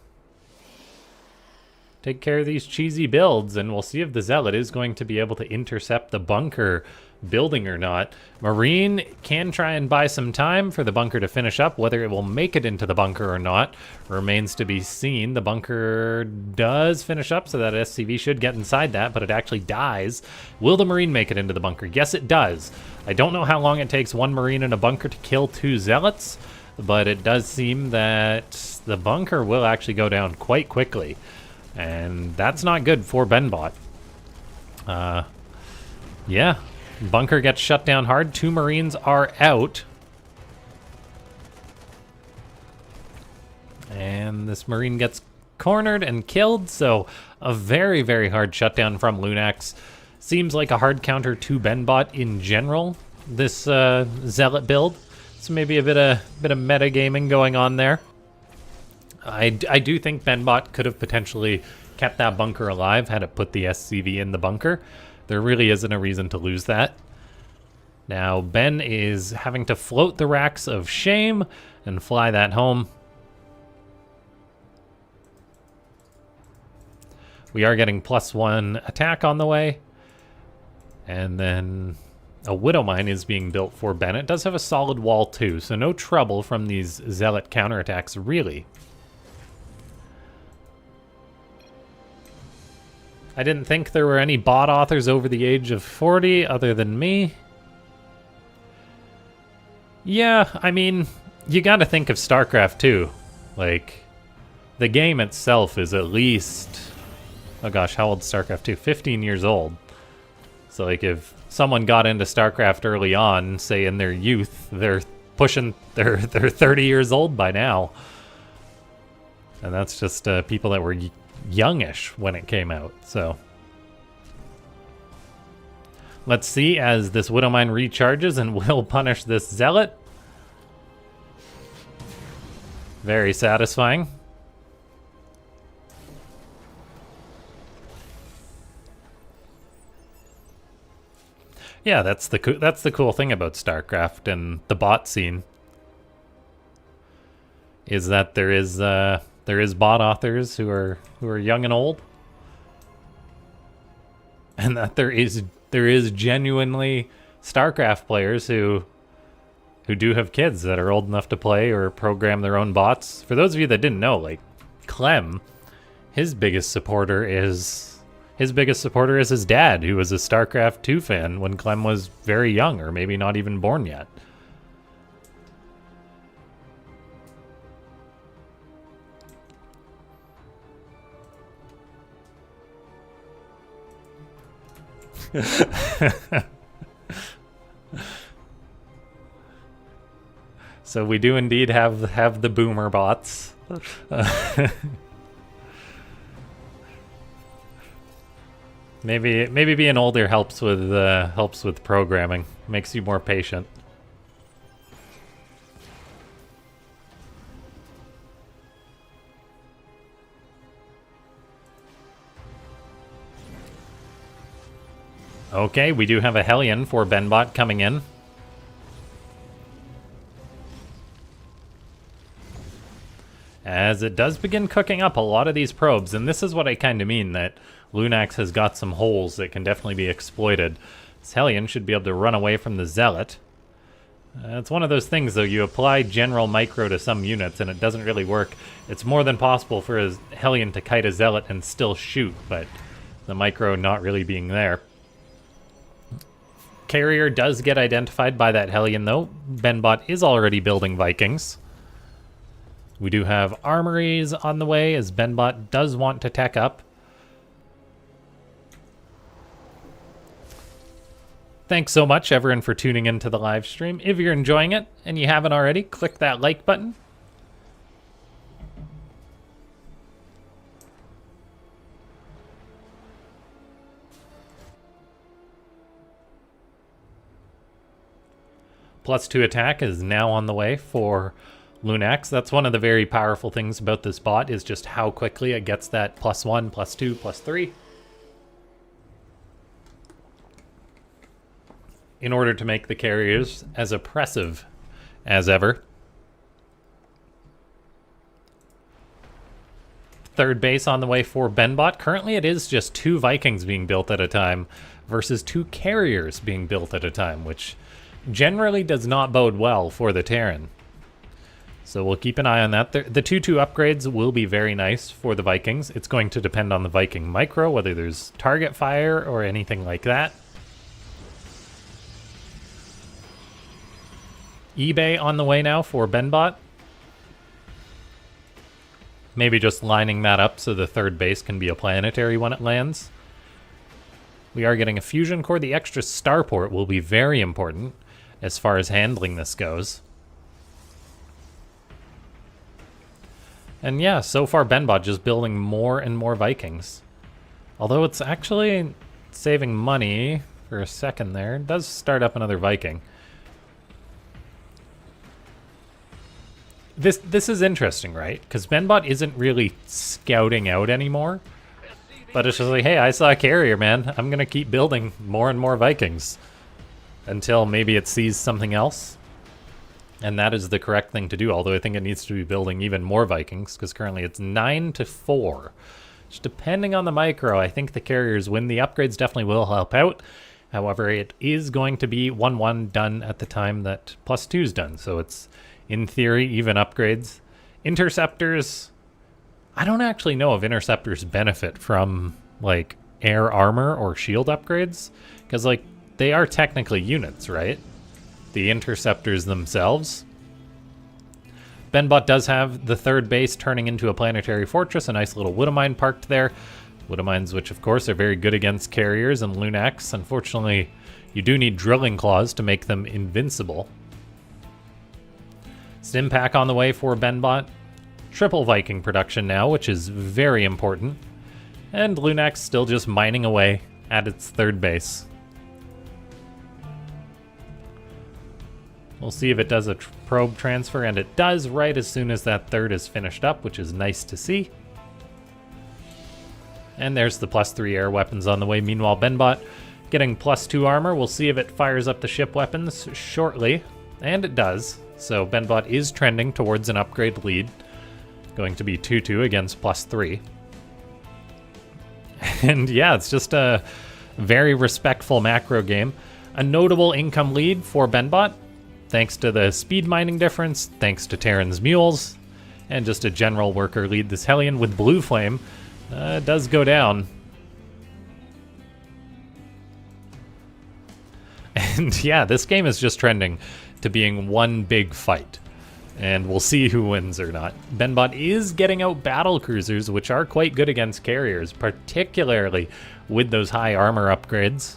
cheesy builds, and we'll see if the Zealot is going to be able to intercept the bunker building or not. Marine can try and buy some time for the bunker to finish up. Whether it will make it into the bunker or not remains to be seen. The bunker does finish up, so that SCV should get inside that, but it actually dies. Will the Marine make it into the bunker? Yes, it does. I don't know how long it takes one Marine in a bunker to kill 2 Zealots, but it does seem that the bunker will actually go down quite quickly. And that's not good for Benbot. Yeah, bunker gets shut down hard. 2 Marines are out. And this Marine gets cornered and killed, so a very, very hard shutdown from LaughNgamez. Seems like a hard counter to Benbot in general, this Zealot build. So maybe a bit of metagaming going on there. I do think Benbot could have potentially kept that bunker alive had it put the SCV in the bunker. There really isn't a reason to lose that. Now, Ben is having to float the Racks of Shame and fly that home. We are getting +1 attack on the way. And then a Widow Mine is being built for Ben. It does have a solid wall too, so no trouble from these Zealot counterattacks, really. I didn't think there were any bot authors over the age of 40 other than me. Yeah, I mean, you gotta think of StarCraft too. Like, the game itself is at least... Oh gosh, how old is StarCraft 2? 15 years old. So like if someone got into StarCraft early on, say in their youth, they're 30 years old by now. And that's just people that were youngish when it came out, so. Let's see as this Widow Mine recharges and will punish this Zealot. Very satisfying. Yeah, that's the cool thing about StarCraft and the bot scene, is that there is bot authors who are young and old, and that there is genuinely StarCraft players who do have kids that are old enough to play or program their own bots. For those of you that didn't know, like Clem, his biggest supporter is his dad, who was a StarCraft 2 fan when Clem was very young, or maybe not even born yet. So we do indeed have the boomer bots. Maybe being older helps with programming, makes you more patient. Okay, we do have a Hellion for Benbot coming in. As it does begin cooking up a lot of these probes, and this is what I kind of mean, that LaughNgamez has got some holes that can definitely be exploited. This Hellion should be able to run away from the Zealot. It's one of those things, though, you apply general micro to some units and it doesn't really work. It's more than possible for a Hellion to kite a Zealot and still shoot, but the micro not really being there. Carrier does get identified by that Hellion, though. Benbot is already building Vikings. We do have armories on the way, as Benbot does want to tech up. Thanks so much, everyone, for tuning into the live stream. If you're enjoying it and you haven't already, click that like button. +2 attack is now on the way for LaughNgamez. That's one of the very powerful things about this bot, is just how quickly it gets that +1, +2, +3. In order to make the carriers as oppressive as ever. Third base on the way for Benbot. Currently it is just 2 Vikings being built at a time versus 2 carriers being built at a time, which generally does not bode well for the Terran. So we'll keep an eye on that. The 2-2 upgrades will be very nice for the Vikings. It's going to depend on the Viking micro, whether there's target fire or anything like that. eBay on the way now for Benbot. Maybe just lining that up so the third base can be a planetary when it lands. We are getting a fusion core. The extra starport will be very important as far as handling this goes. And yeah, so far Benbot just building more and more Vikings. Although it's actually saving money for a second there. It does start up another Viking. This is interesting, right? Because Benbot isn't really scouting out anymore. But it's just like, hey, I saw a carrier, man. I'm going to keep building more and more Vikings. Until maybe it sees something else. And that is the correct thing to do. Although I think it needs to be building even more Vikings. Because currently it's 9-4. Just depending on the micro, I think the carriers win. The upgrades definitely will help out. However, it is going to be 1-1 done at the time that +2 is done. So it's, in theory, even upgrades. Interceptors, I don't actually know if interceptors benefit from, like, air armor or shield upgrades. Because, like, they are technically units, right? The interceptors themselves. Benbot does have the third base turning into a planetary fortress. A nice little Widowmine parked there. Widowmines, which, of course, are very good against carriers and LaughNgamez. Unfortunately, you do need drilling claws to make them invincible. Stimpak on the way for Benbot. Triple Viking production now, which is very important. And LaughNgamez still just mining away at its third base. We'll see if it does a probe transfer, and it does right as soon as that third is finished up, which is nice to see. And there's the +3 air weapons on the way. Meanwhile, Benbot getting +2 armor. We'll see if it fires up the ship weapons shortly. And it does. So Benbot is trending towards an upgrade lead. Going to be 2-2 against +3. And yeah, it's just a very respectful macro game. A notable income lead for Benbot, thanks to the speed mining difference, thanks to Terran's mules, and just a general worker lead. This Hellion with Blue Flame does go down. And yeah, this game is just trending to being one big fight. And we'll see who wins or not. Benbot is getting out battle cruisers, which are quite good against carriers, particularly with those high armor upgrades.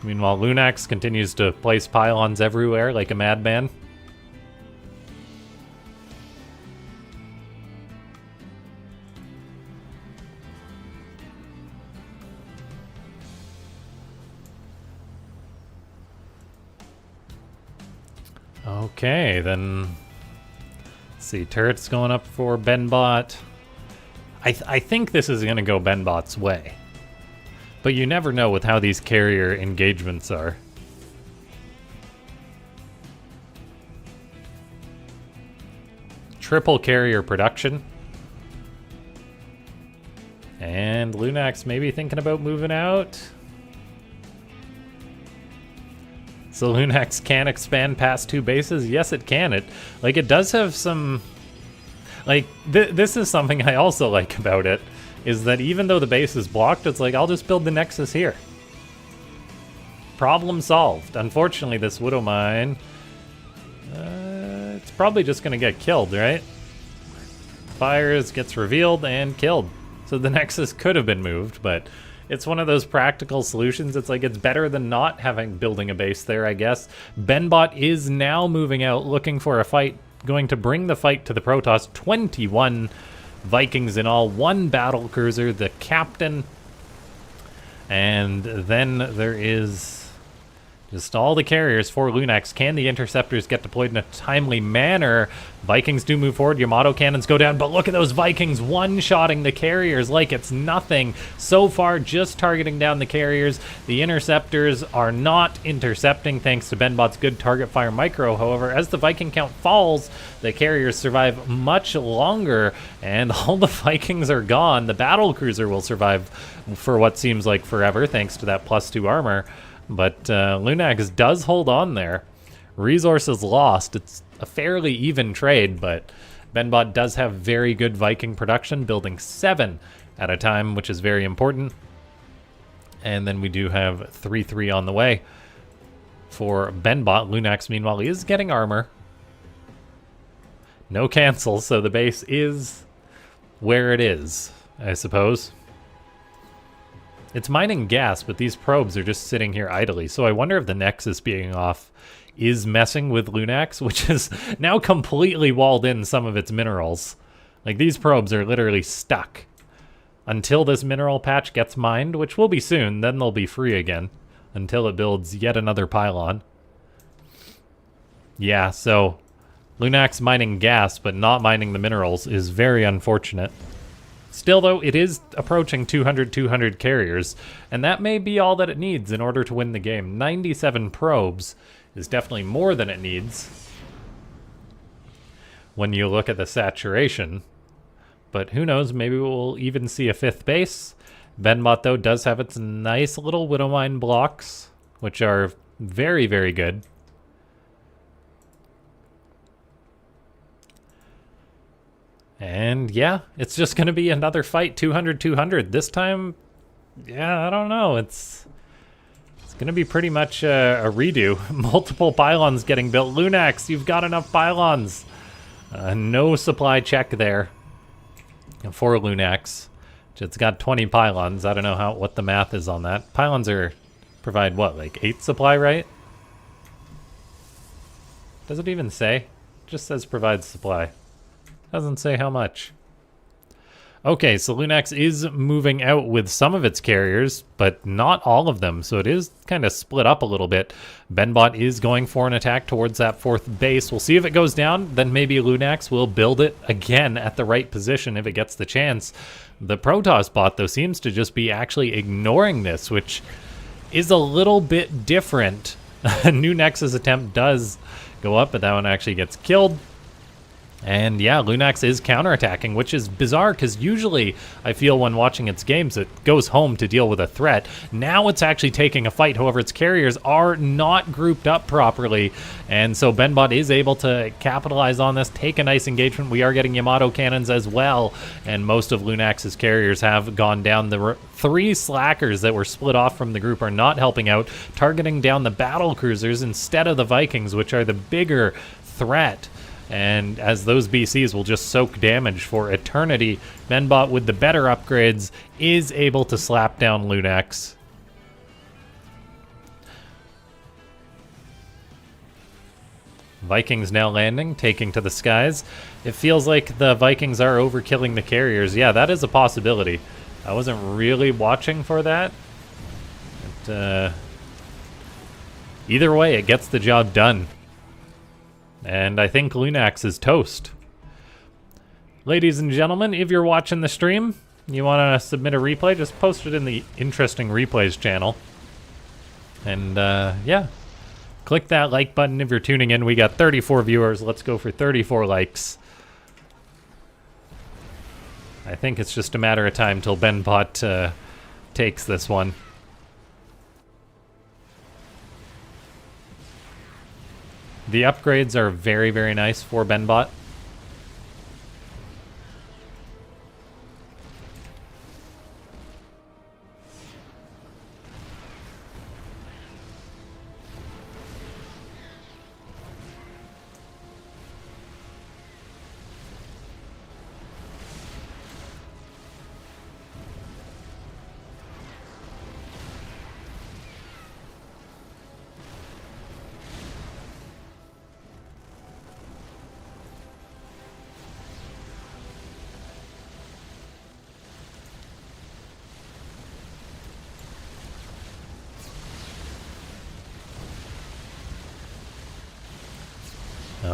Meanwhile, LaughNgamez continues to place pylons everywhere like a madman. Okay, then let's see, turrets going up for Benbot. I think this is going to go Benbot's way. But you never know with how these carrier engagements are. Triple carrier production. And LaughNgamez maybe thinking about moving out. So LaughNgamez can expand past 2 bases? Yes, it can. It does have some... Like, this is something I also like about it, is that even though the base is blocked, it's like, I'll just build the Nexus here. Problem solved. Unfortunately, this Widowmine... it's probably just going to get killed, right? Fires, gets revealed, and killed. So the Nexus could have been moved, but... It's one of those practical solutions. It's like, it's better than not building a base there, I guess. Benbot is now moving out, looking for a fight, going to bring the fight to the Protoss. 21 Vikings in all, 1 battle cruiser, the captain. And then there is Just all the carriers for LaughNgamez. Can the interceptors get deployed in a timely manner? Vikings do move forward. Yamato cannons go down, but look at those Vikings one-shotting the carriers like it's nothing. So far, just targeting down the carriers. The interceptors are not intercepting thanks to Benbot's good target fire micro. However, as the Viking count falls, the carriers survive much longer, and all the Vikings are gone. The battle cruiser will survive for what seems like forever thanks to that +2 armor. But LaughNgamez does hold on there. Resources lost. It's a fairly even trade, but Benbot does have very good Viking production, building 7 at a time, which is very important. And then we do have 3-3 on the way for Benbot. LaughNgamez, meanwhile, is getting armor. No cancels, so the base is where it is, I suppose. It's mining gas, but these probes are just sitting here idly. So I wonder if the Nexus being off is messing with LaughNgamez, which is now completely walled in some of its minerals. Like, these probes are literally stuck until this mineral patch gets mined, which will be soon. Then they'll be free again until it builds yet another pylon. Yeah, so LaughNgamez mining gas, but not mining the minerals is very unfortunate. Still, though, it is approaching 200 carriers, and that may be all that it needs in order to win the game. 97 probes is definitely more than it needs when you look at the saturation. But who knows, maybe we'll even see a 5th base. Benbot, though, does have its nice little Widowmine blocks, which are very, very good. And yeah, it's just going to be another fight, 200. This time, yeah, I don't know. It's going to be pretty much a redo. Multiple pylons getting built. LaughNgamez, you've got enough pylons. No supply check there for LaughNgamez. It's got 20 pylons. I don't know what the math is on that. Pylons provide what, like 8 supply, right? Does it even say? It just says provides supply. Doesn't say how much. Okay, so LaughNgamez is moving out with some of its carriers, but not all of them, so it is kind of split up a little bit. Benbot is going for an attack towards that 4th base. We'll see if it goes down, then maybe LaughNgamez will build it again at the right position if it gets the chance. The Protoss bot, though, seems to just be actually ignoring this, which is a little bit different. A new Nexus attempt does go up, but that one actually gets killed. And yeah, LaughNgamez is counterattacking, which is bizarre because usually I feel when watching its games it goes home to deal with a threat. Now it's actually taking a fight. However, its carriers are not grouped up properly, and so Benbot is able to capitalize on this, take a nice engagement. We are getting Yamato cannons as well, and most of LaughNgamez's carriers have gone down. The 3 slackers that were split off from the group are not helping out, targeting down the battle cruisers instead of the Vikings, which are the bigger threat. And as those BCs will just soak damage for eternity, Benbot with the better upgrades is able to slap down LaughNgamez. Vikings now landing, taking to the skies. It feels like the Vikings are overkilling the carriers. Yeah, that is a possibility. I wasn't really watching for that. But, either way, it gets the job done. And I think LaughNgamez is toast. Ladies and gentlemen, if you're watching the stream, you want to submit a replay, just post it in the Interesting Replays channel. And yeah, click that like button if you're tuning in. We got 34 viewers. Let's go for 34 likes. I think it's just a matter of time till Benbot takes this one. The upgrades are very, very nice for Benbot.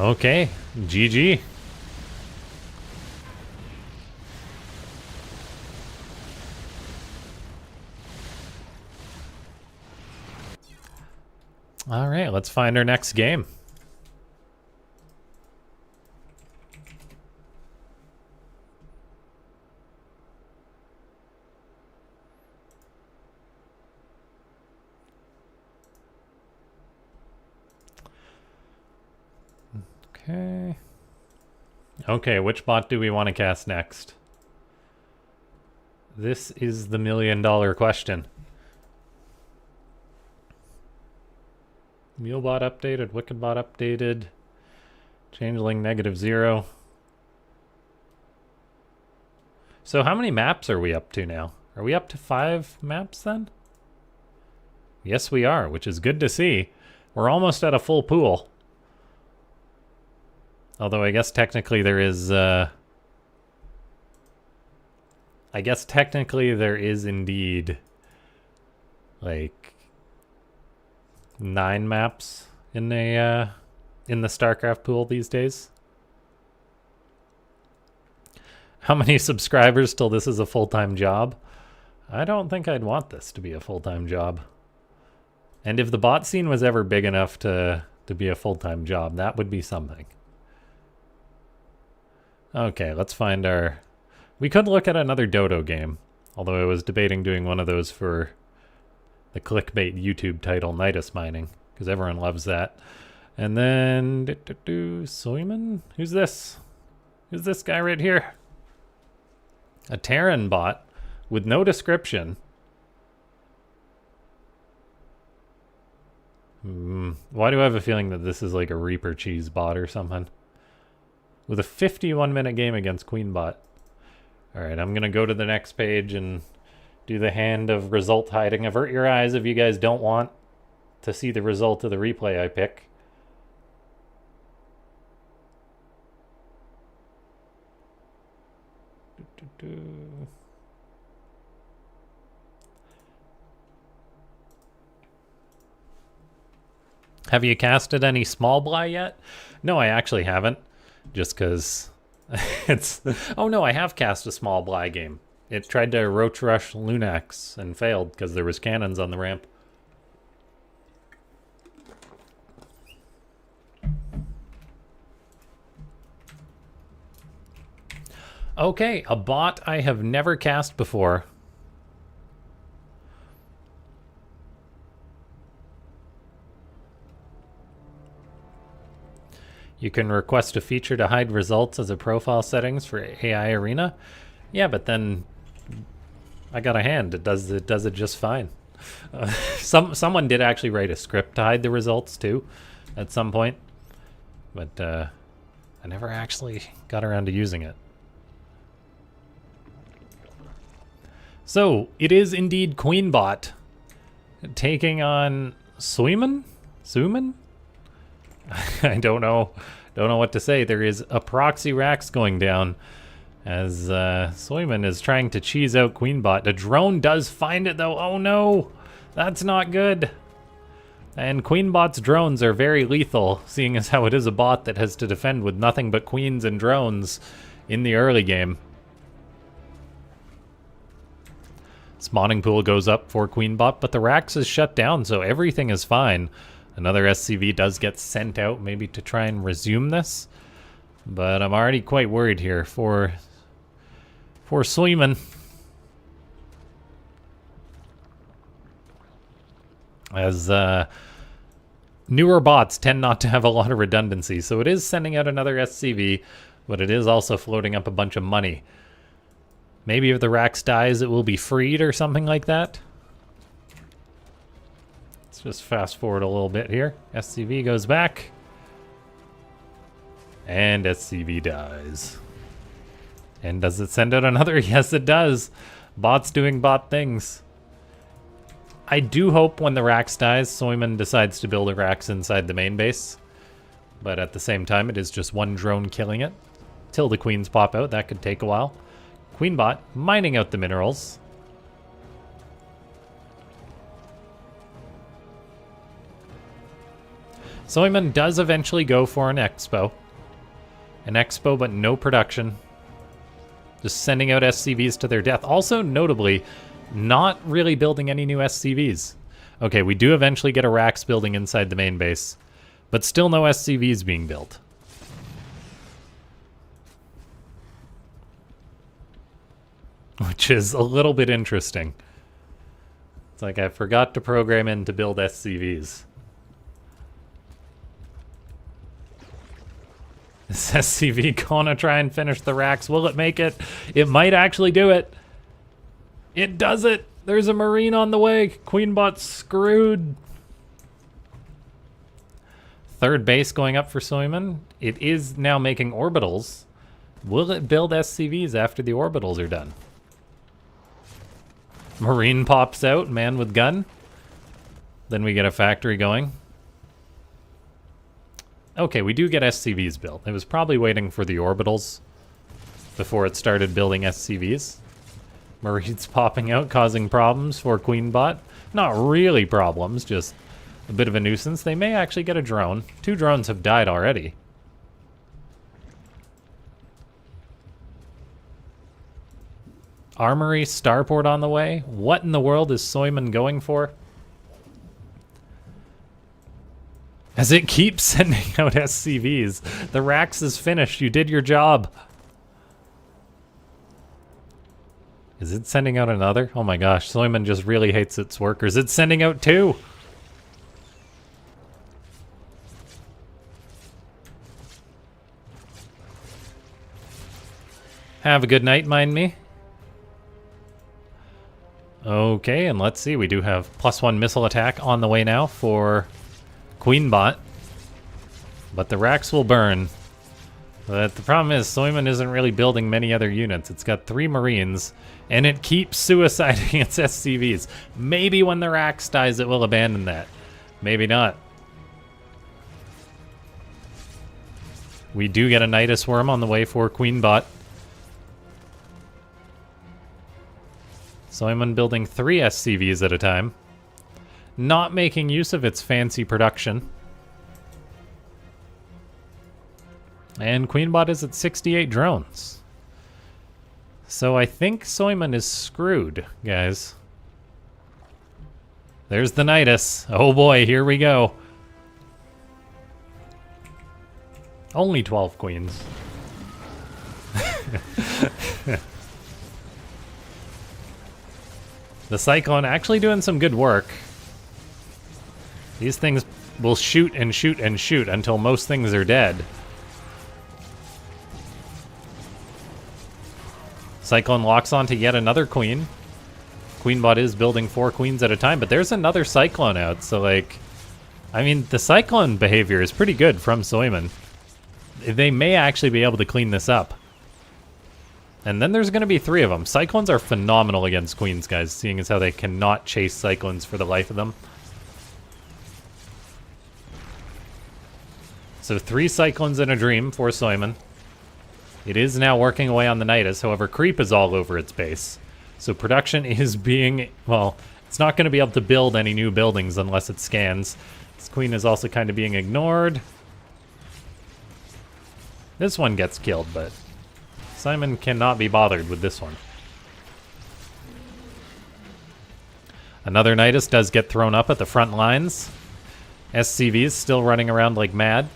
Okay, GG. All right, let's find our next game. Okay. Okay, which bot do we want to cast next? This is the $1,000,000 question. Mulebot updated, Wickedbot updated, Changeling -0. So how many maps are we up to now? Are we up to 5 maps then? Yes, we are, which is good to see. We're almost at a full pool. Although I guess technically there is, indeed, like, 9 maps in the StarCraft pool these days. How many subscribers till this is a full-time job? I don't think I'd want this to be a full-time job. And if the bot scene was ever big enough to be a full-time job, that would be something. Okay, let's find our... We could look at another Dodo game, although I was debating doing one of those for the clickbait YouTube title, Nidus Mining, because everyone loves that. And then... Soyman? Who's this? Who's this guy right here? A Terran bot with no description. Why do I have a feeling that this is like a Reaper Cheese bot or something? With a 51-minute game against Queenbot. Alright, I'm going to go to the next page and do the hand of result hiding. Avert your eyes if you guys don't want to see the result of the replay I pick. Have you casted any small bly yet? No, I actually haven't. Just because it's... Oh no, I have cast a small bly game. It tried to roach rush Lunax and failed because there was cannons on the ramp. Okay, a bot I have never cast before. You can request a feature to hide results as a profile settings for AI Arena. Yeah, but then I got a hand. It does it just fine. Someone did actually write a script to hide the results too, at some point, but I never actually got around to using it. So it is indeed Queenbot taking on Suiman? I don't know what to say. There is a proxy Rax going down as Soyman is trying to cheese out Queenbot. The drone does find it though. Oh no, that's not good. And Queenbot's drones are very lethal, seeing as how it is a bot that has to defend with nothing but queens and drones in the early game. Spawning pool goes up for Queenbot, but the Rax is shut down, so everything is fine. Another SCV does get sent out, maybe to try and resume this. But I'm already quite worried here for Suleiman. As newer bots tend not to have a lot of redundancy, so it is sending out another SCV, but it is also floating up a bunch of money. Maybe if the Rax dies, it will be freed or something like that. Let's just fast forward a little bit here. SCV goes back. And SCV dies. And does it send out another? Yes, it does. Bot's doing bot things. I do hope when the Rax dies, Soyman decides to build a Rax inside the main base. But at the same time, it is just one drone killing it. Till the queens pop out, that could take a while. Queenbot mining out the minerals. Soyman does eventually go for an expo. An expo, but no production. Just sending out SCVs to their death. Also, notably, not really building any new SCVs. Okay, we do eventually get a Rax building inside the main base, but still no SCVs being built. Which is a little bit interesting. It's like I forgot to program in to build SCVs. This SCV gonna try and finish the Rax. Will it make it? It might actually do it. It does it! There's a Marine on the way. Queenbot's screwed. Third base going up for Soyman. It is now making orbitals. Will it build SCVs after the orbitals are done? Marine pops out, man with gun. Then we get a factory going. Okay, we do get SCVs built. It was probably waiting for the orbitals before it started building SCVs. Marines popping out, causing problems for Queenbot. Not really problems, just a bit of a nuisance. They may actually get a drone. 2 drones have died already. Armory, starport on the way. What in the world is Soyman going for? As it keeps sending out SCVs. The Rax is finished. You did your job. Is it sending out another? Oh my gosh, Soyman just really hates its workers. It's sending out 2. Have a good night, mind me. Okay, and let's see. We do have +1 missile attack on the way now for Queenbot. But the Rax will burn. But the problem is Soyman isn't really building many other units. It's got 3 Marines, and it keeps suiciding its SCVs. Maybe when the Rax dies, it will abandon that. Maybe not. We do get a Nidus Worm on the way for Queenbot. Soyman building 3 SCVs at a time. Not making use of its fancy production. And Queenbot is at 68 drones. So I think Soyman is screwed, guys. There's the Nidus. Oh boy, here we go. Only 12 queens. The Cyclone actually doing some good work. These things will shoot and shoot and shoot until most things are dead. Cyclone locks onto yet another queen. Queenbot is building 4 queens at a time, but there's another Cyclone out, so like... I mean, the Cyclone behavior is pretty good from Soyman. They may actually be able to clean this up. And then there's going to be 3 of them. Cyclones are phenomenal against queens, guys, seeing as how they cannot chase Cyclones for the life of them. So 3 Cyclones in a dream for Soyman. It is now working away on the Nidus, however, creep is all over its base. So production is being, well, it's not going to be able to build any new buildings unless it scans. This queen is also kind of being ignored. This one gets killed, but Simon cannot be bothered with this one. Another Nidus does get thrown up at the front lines. SCVs still running around like mad.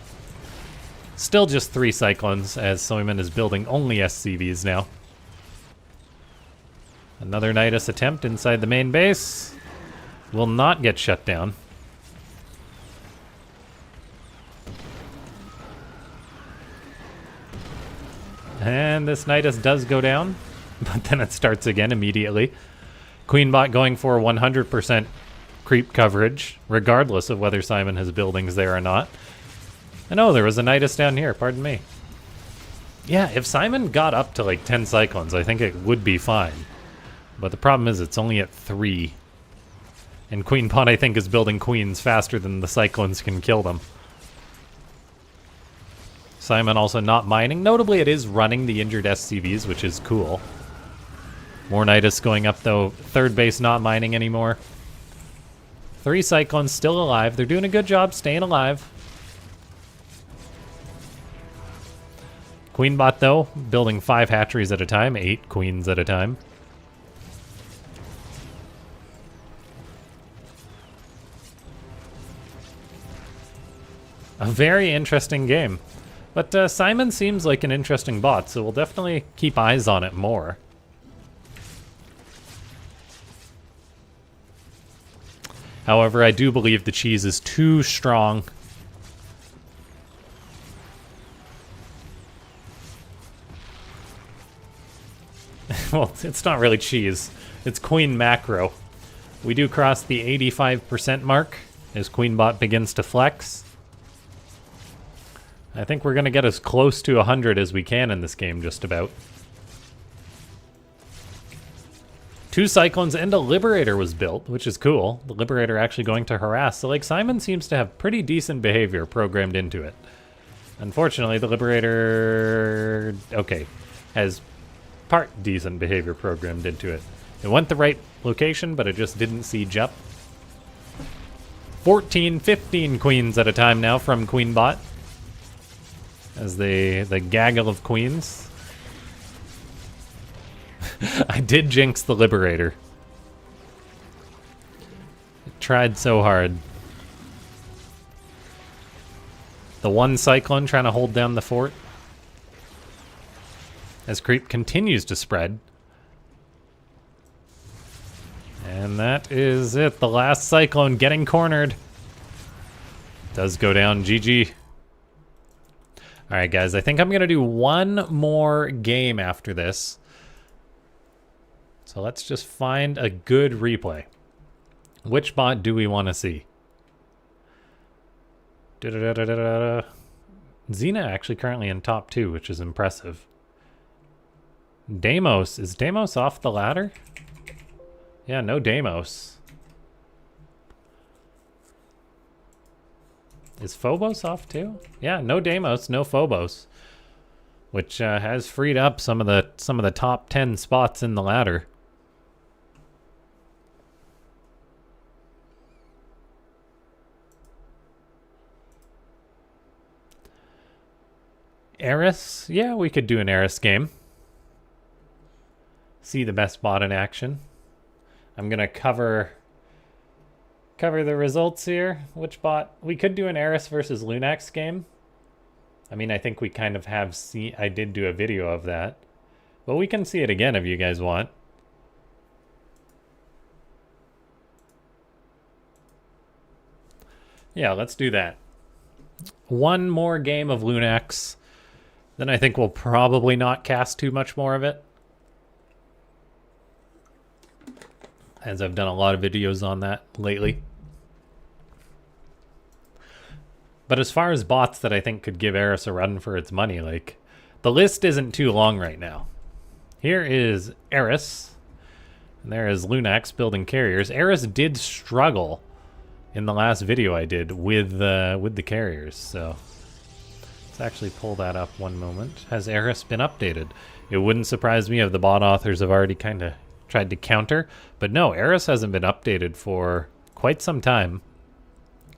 Still just 3 Cyclones, as Soyman is building only SCVs now. Another Nidus attempt inside the main base. Will not get shut down. And this Nidus does go down, but then it starts again immediately. Queenbot going for 100% creep coverage, regardless of whether Simon has buildings there or not. And oh, there was a Nidus down here, pardon me. Yeah, if Simon got up to like 10 Cyclones, I think it would be fine. But the problem is it's only at 3. And Queenbot, I think, is building queens faster than the Cyclones can kill them. Simon also not mining. Notably, it is running the injured SCVs, which is cool. More Nidus going up, though. Third base not mining anymore. 3 Cyclones still alive. They're doing a good job staying alive. Queenbot, though, building 5 hatcheries at a time, 8 queens at a time. A very interesting game. But Simon seems like an interesting bot, so we'll definitely keep eyes on it more. However, I do believe the cheese is too strong. Well, it's not really cheese. It's Queen Macro. We do cross the 85% mark as Queenbot begins to flex. I think we're going to get as close to 100 as we can in this game, just about. 2 Cyclones and a Liberator was built, which is cool. The Liberator actually going to harass. So, like, Simon seems to have pretty decent behavior programmed into it. Unfortunately, the Liberator, okay, has part decent behavior programmed into it. It went the right location, but it just didn't siege up. 14, 15 queens at a time now from Queenbot. As the gaggle of queens. I did jinx the Liberator. It tried so hard. The 1 Cyclone trying to hold down the fort. As creep continues to spread. And that is it. The last Cyclone getting cornered. Does go down. GG. Alright guys, I think I'm going to do one more game after this. So let's just find a good replay. Which bot do we want to see? Xena actually currently in top 2, which is impressive. Deimos. Is Deimos off the ladder? Yeah, no Deimos. Is Phobos off too? Yeah, no Deimos, no Phobos, which has freed up some of the top 10 spots in the ladder. Eris? Yeah, we could do an Eris game. See the best bot in action. I'm gonna cover the results here. Which bot? We could do an Eris versus LaughNgamez game. I mean, I think we kind of have seen... I did do a video of that. But we can see it again if you guys want. Yeah, let's do that. One more game of LaughNgamez. Then I think we'll probably not cast too much more of it. As I've done a lot of videos on that lately. But as far as bots that I think could give Eris a run for its money, like, the list isn't too long right now. Here is Eris. And there is LaughNgamez building carriers. Eris did struggle in the last video I did with the carriers, so let's actually pull that up one moment. Has Eris been updated? It wouldn't surprise me if the bot authors have already kind of tried to counter, but no, Eris hasn't been updated for quite some time.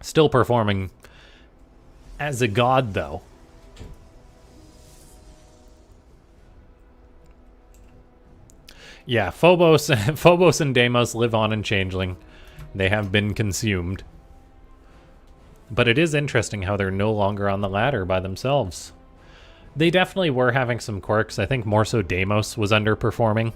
Still performing as a god, though. Yeah, Phobos and Deimos live on in Changeling. They have been consumed. But it is interesting how they're no longer on the ladder by themselves. They definitely were having some quirks. I think more so Deimos was underperforming.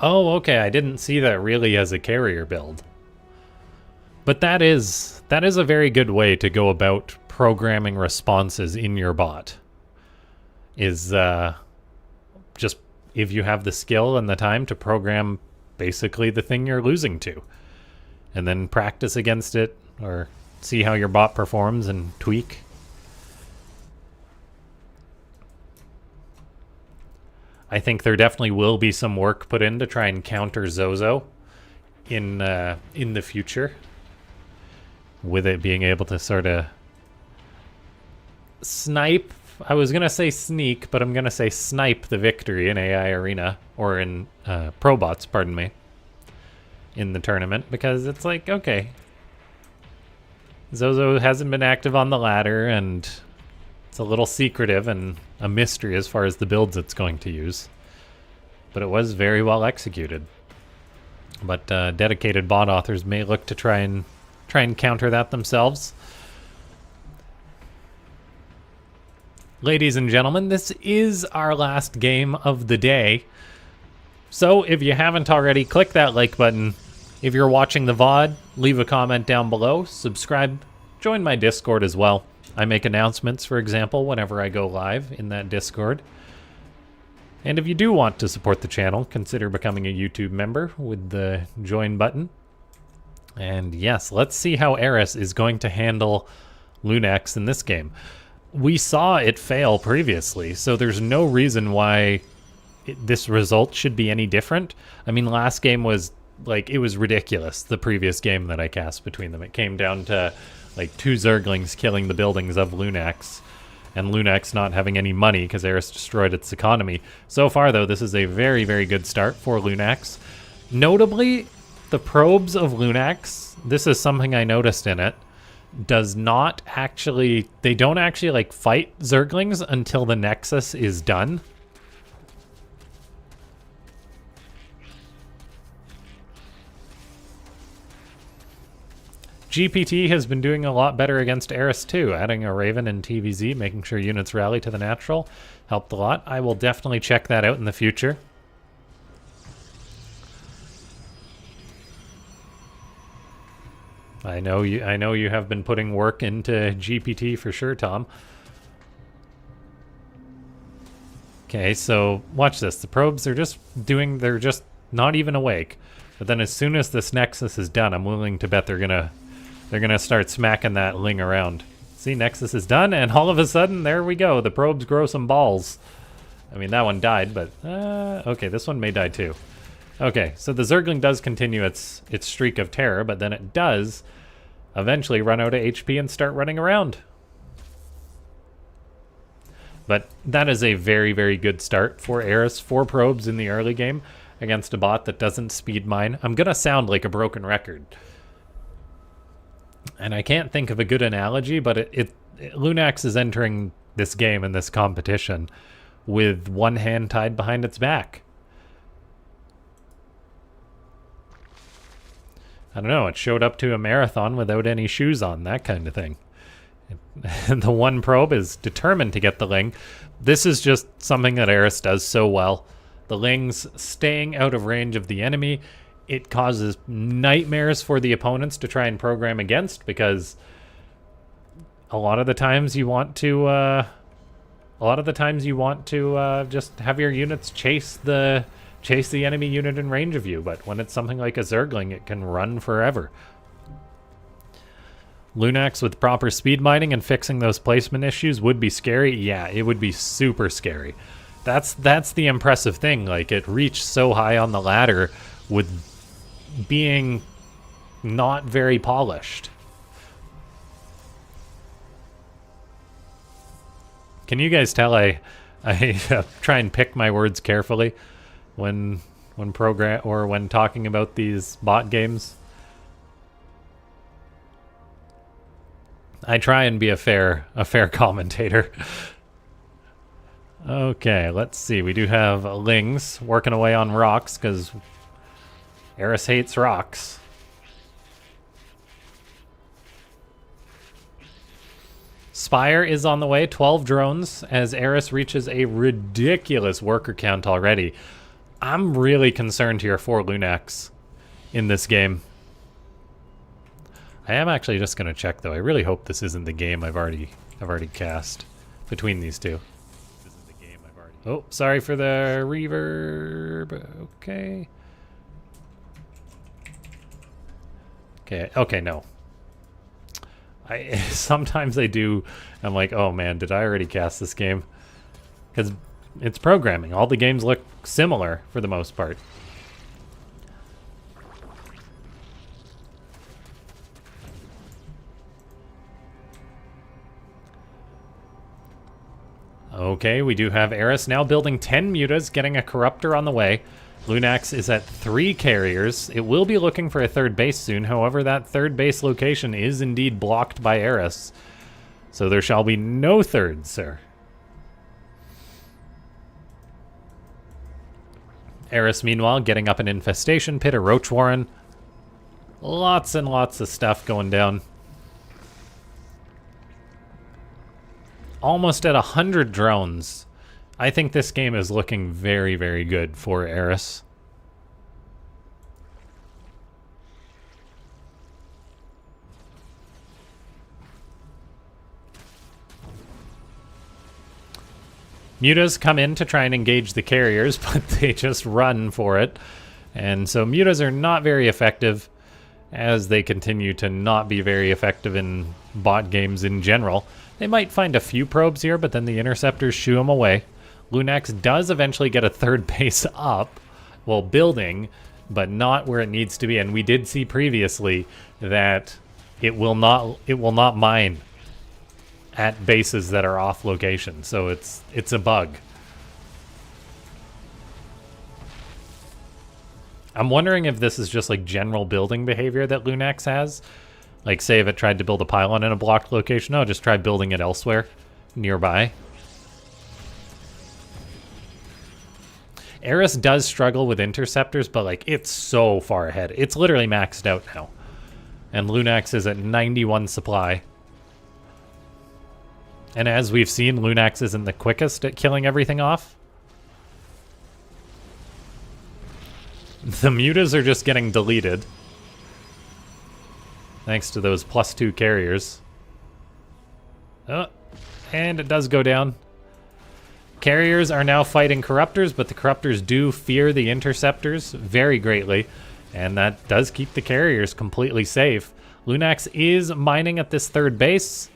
Oh, okay, I didn't see that really as a carrier build. But that is a very good way to go about programming responses in your bot. Is just if you have the skill and the time to program basically the thing you're losing to. And then practice against it or see how your bot performs and tweak. I think there definitely will be some work put in to try and counter Zozo in the future, with it being able to sort of snipe I was going to say sneak, but I'm going to say snipe the victory in AI Arena, or in Probots, pardon me, in the tournament, because it's like, okay, Zozo hasn't been active on the ladder, and it's a little secretive and a mystery as far as the builds it's going to use. But it was very well executed. But dedicated bot authors may look to try and counter that themselves. Ladies and gentlemen, this is our last game of the day. So if you haven't already, click that like button. If you're watching the VOD, leave a comment down below, subscribe, join my Discord as well. I make announcements, for example, whenever I go live in that Discord. And if you do want to support the channel, consider becoming a YouTube member with the join button. And yes, let's see how Eris is going to handle LaughNgamez in this game. We saw it fail previously, so there's no reason why this result should be any different. I mean, last game was, like, it was ridiculous, the previous game that I cast between them. It came down to, like, 2 Zerglings killing the buildings of LaughNgamez, and LaughNgamez not having any money because Eris destroyed its economy. So far, though, this is a very, very good start for LaughNgamez. Notably, the probes of LaughNgamez, this is something I noticed in it, does not actually, they don't actually, like, fight Zerglings until the Nexus is done. GPT has been doing a lot better against Eris too, adding a Raven and TVZ, making sure units rally to the natural. Helped a lot. I will definitely check that out in the future. I know you have been putting work into GPT for sure, Tom. Okay, so watch this. The probes are just doing, they're just not even awake. But then as soon as this Nexus is done, I'm willing to bet they're gonna start smacking that Ling around. See, Nexus is done, and all of a sudden, there we go. The probes grow some balls. I mean, that one died, but okay, this one may die too. Okay, so the Zergling does continue its streak of terror, but then it does eventually run out of HP and start running around. But that is a very, very good start for Eris. 4 probes in the early game against a bot that doesn't speed mine. I'm gonna sound like a broken record. And I can't think of a good analogy, but LaughNgamez is entering this game and this competition with one hand tied behind its back. I don't know, it showed up to a marathon without any shoes on, that kind of thing. And the one probe is determined to get the Ling. This is just something that Eris does so well. The Ling's staying out of range of the enemy. It causes nightmares for the opponents to try and program against, because a lot of the times you want to just have your units chase the enemy unit in range of you. But when it's something like a Zergling, it can run forever. LaughNgamez with proper speed mining and fixing those placement issues would be scary. Yeah, it would be super scary. That's the impressive thing. Like, it reached so high on the ladder with being not very polished. Can you guys tell I try and pick my words carefully when talking about these bot games? I try and be a fair commentator. Okay, let's see. We do have Lings working away on rocks because Eris hates rocks. Spire is on the way, 12 drones, as Eris reaches a ridiculous worker count already. I'm really concerned here for LaughNgamez in this game. I am actually just going to check, though. I really hope this isn't the game I've already cast between these two. This is the game I've already... Oh, sorry for the reverb. Okay. Okay, no. Sometimes I do. I'm like, oh man, did I already cast this game? Because it's programming. All the games look similar for the most part. Okay, we do have Eris now building 10 mutas, getting a corruptor on the way. LaughNgamez is at 3 carriers. It will be looking for a third base soon. However, that third base location is indeed blocked by Eris. So there shall be no third, sir. Eris, meanwhile, getting up an infestation pit, a roach warren. Lots and lots of stuff going down. Almost at 100 drones. I think this game is looking very, very good for Eris. Mutas come in to try and engage the carriers, but they just run for it. And so mutas are not very effective, as they continue to not be very effective in bot games in general. They might find a few probes here, but then the interceptors shoo them away. LaughNgamez does eventually get a third base up, well, building, but not where it needs to be. And we did see previously that it will not mine at bases that are off location. So it's a bug. I'm wondering if this is just like general building behavior that LaughNgamez has. Like, say if it tried to build a pylon in a blocked location, oh, just try building it elsewhere nearby. Eris does struggle with interceptors, but like it's so far ahead. It's literally maxed out now. And LaughNgamez is at 91 supply. And as we've seen, LaughNgamez isn't the quickest at killing everything off. The mutas are just getting deleted. Thanks to those +2 carriers. Oh, and it does go down. Carriers are now fighting corruptors, but the corruptors do fear the interceptors very greatly. And that does keep the carriers completely safe. LaughNgamez is mining at this third base.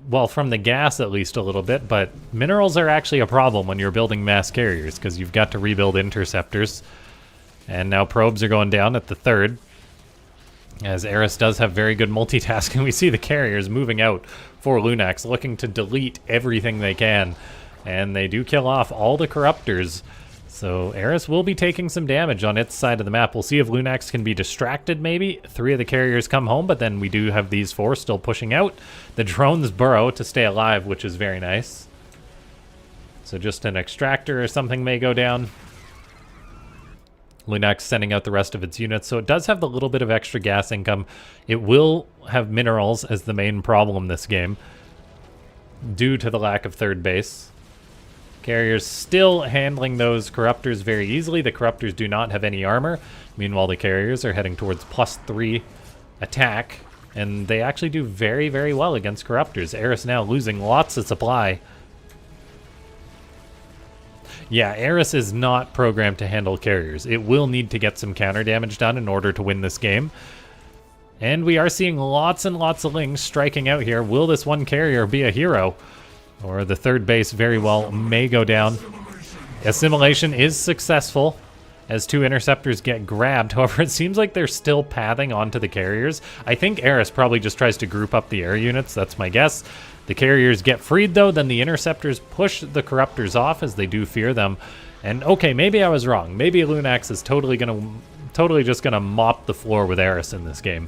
Well, from the gas at least a little bit, but minerals are actually a problem when you're building mass carriers because you've got to rebuild interceptors. And now probes are going down at the third. As Eris does have very good multitasking, we see the carriers moving out for LaughNgamez, looking to delete everything they can. And they do kill off all the corruptors. So Eris will be taking some damage on its side of the map. We'll see if LaughNgamez can be distracted maybe. 3 of the carriers come home, but then we do have these 4 still pushing out. The drones burrow to stay alive, which is very nice. So just an extractor or something may go down. LaughNgamez sending out the rest of its units, so it does have the little bit of extra gas income. It will have minerals as the main problem this game, due to the lack of third base. Carriers still handling those corruptors very easily. The corruptors do not have any armor. Meanwhile, the carriers are heading towards +3 attack, and they actually do very, very well against corruptors. Eris now losing lots of supply. Yeah, Eris is not programmed to handle carriers. It will need to get some counter damage done in order to win this game. And we are seeing lots and lots of lings striking out here. Will this one carrier be a hero? Or the third base very well may go down. Assimilation is successful as 2 interceptors get grabbed. However, it seems like they're still pathing onto the carriers. I think Eris probably just tries to group up the air units. That's my guess. The carriers get freed, though. Then the interceptors push the corruptors off as they do fear them. And okay, maybe I was wrong. Maybe LaughNgamez is totally just gonna mop the floor with Eris in this game.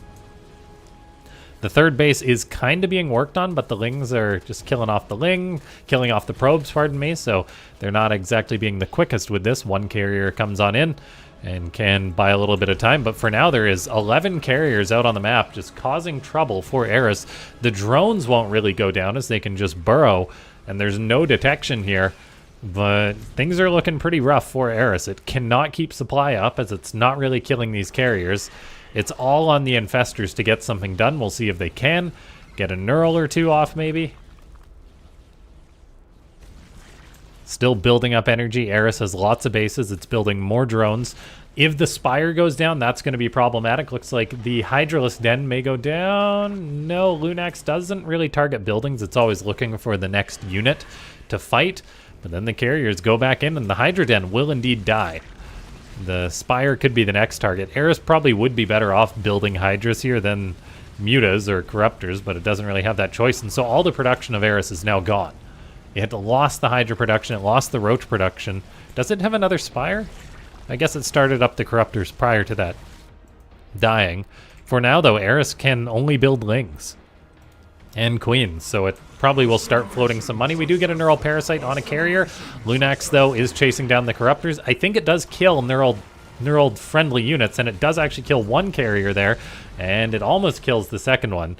The third base is kind of being worked on, but the lings are just killing off the probes, pardon me, so they're not exactly being the quickest with this. 1 carrier comes on in and can buy a little bit of time, but for now there is 11 carriers out on the map, just causing trouble for Eris. The drones won't really go down as they can just burrow, and there's no detection here, but things are looking pretty rough for Eris. It cannot keep supply up as it's not really killing these carriers. It's all on the infestors to get something done. We'll see if they can. Get a neural or 2 off, maybe. Still building up energy. Eris has lots of bases. It's building more drones. If the Spire goes down, that's going to be problematic. Looks like the Hydralisk Den may go down. No, LaughNgamez doesn't really target buildings. It's always looking for the next unit to fight. But then the carriers go back in, and the Hydra Den will indeed die. The Spire could be the next target. Eris probably would be better off building Hydras here than mutas or corruptors, but it doesn't really have that choice, and so all the production of Eris is now gone. It lost the Hydra production. It lost the Roach production. Does it have another Spire? I guess it started up the Corruptors prior to that dying. For now, though, Eris can only build Lings and Queens, so it probably will start floating some money. We do get a Neural Parasite on a carrier. LaughNgamez, though, is chasing down the Corruptors. I think it does kill Neural friendly units, and it does actually kill one carrier there, and it almost kills the second one.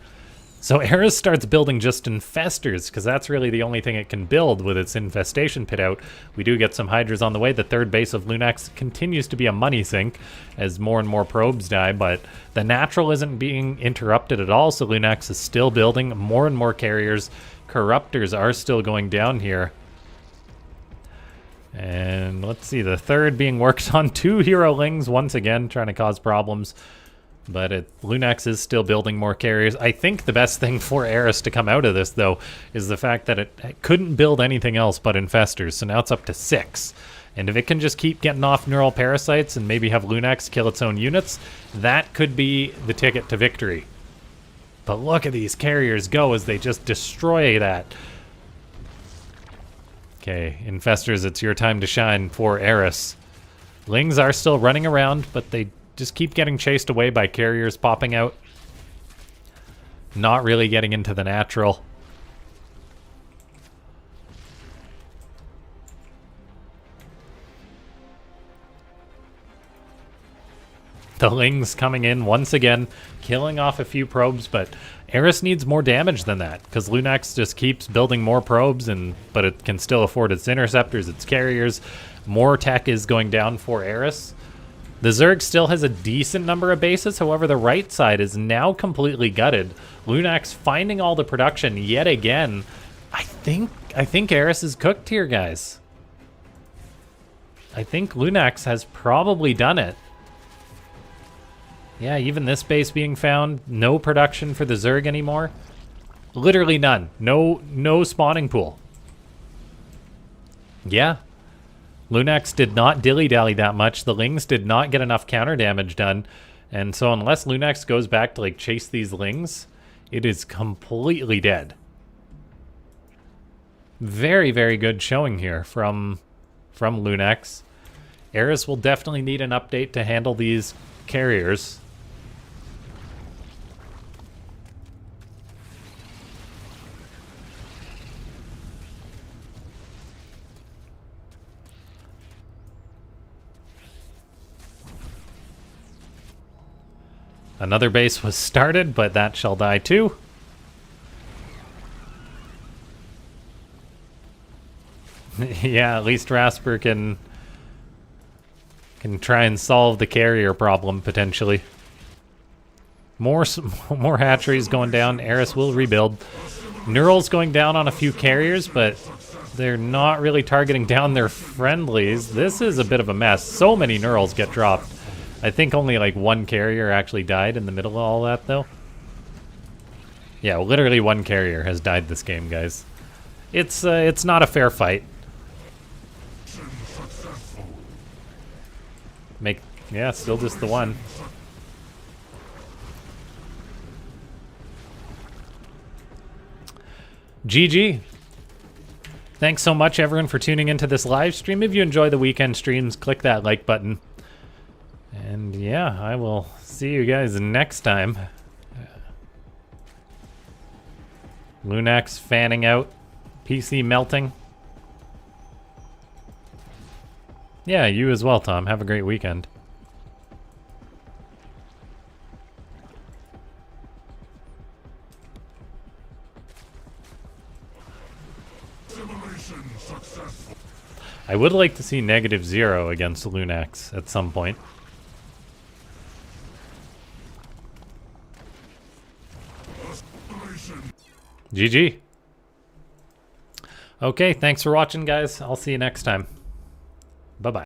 So Eris starts building just Infestors, because that's really the only thing it can build with its Infestation Pit out. We do get some Hydras on the way. The third base of LaughNgamez continues to be a money sink as more and more probes die, but the natural isn't being interrupted at all, so LaughNgamez is still building more and more carriers. Corruptors are still going down here. And let's see, the third being worked on. 2 Hero Lings once again, trying to cause problems. But LaughNgamez is still building more carriers. I think the best thing for Eris to come out of this, though, is the fact that it couldn't build anything else but Infestors. So now it's up to 6. And if it can just keep getting off Neural Parasites and maybe have LaughNgamez kill its own units, that could be the ticket to victory. But look at these carriers go as they just destroy that. Okay, Infestors, it's your time to shine for Eris. Lings are still running around, but they just keep getting chased away by carriers popping out. Not really getting into the natural. The Lings coming in once again, killing off a few probes, but Eris needs more damage than that, because LaughNgamez just keeps building more probes, but it can still afford its interceptors, its carriers. More tech is going down for Eris. The Zerg still has a decent number of bases, however the right side is now completely gutted. LaughNgamez finding all the production yet again. I think Eris is cooked here, guys. I think LaughNgamez has probably done it. Yeah, even this base being found, no production for the Zerg anymore. Literally none. No spawning pool. Yeah. LaughNgamez did not dilly-dally that much. The Lings did not get enough counter damage done. And so unless LaughNgamez goes back to chase these Lings, it is completely dead. Very, very good showing here from LaughNgamez. Eris will definitely need an update to handle these carriers. Another base was started, but that shall die too. Yeah, at least Rasper can try and solve the carrier problem, potentially. More hatcheries going down. Eris will rebuild. Neural's going down on a few carriers, but they're not really targeting down their friendlies. This is a bit of a mess. So many Neurals get dropped. I think only one carrier actually died in the middle of all that, though. Yeah, literally one carrier has died this game, guys. It's not a fair fight. Yeah, still just the one. GG. Thanks so much, everyone, for tuning into this live stream. If you enjoy the weekend streams, click that like button. And yeah, I will see you guys next time. LaughNgamez fanning out. PC melting. Yeah, you as well, Tom. Have a great weekend. I would like to see -0 against LaughNgamez at some point. GG. Okay, thanks for watching, guys. I'll see you next time. Bye-bye.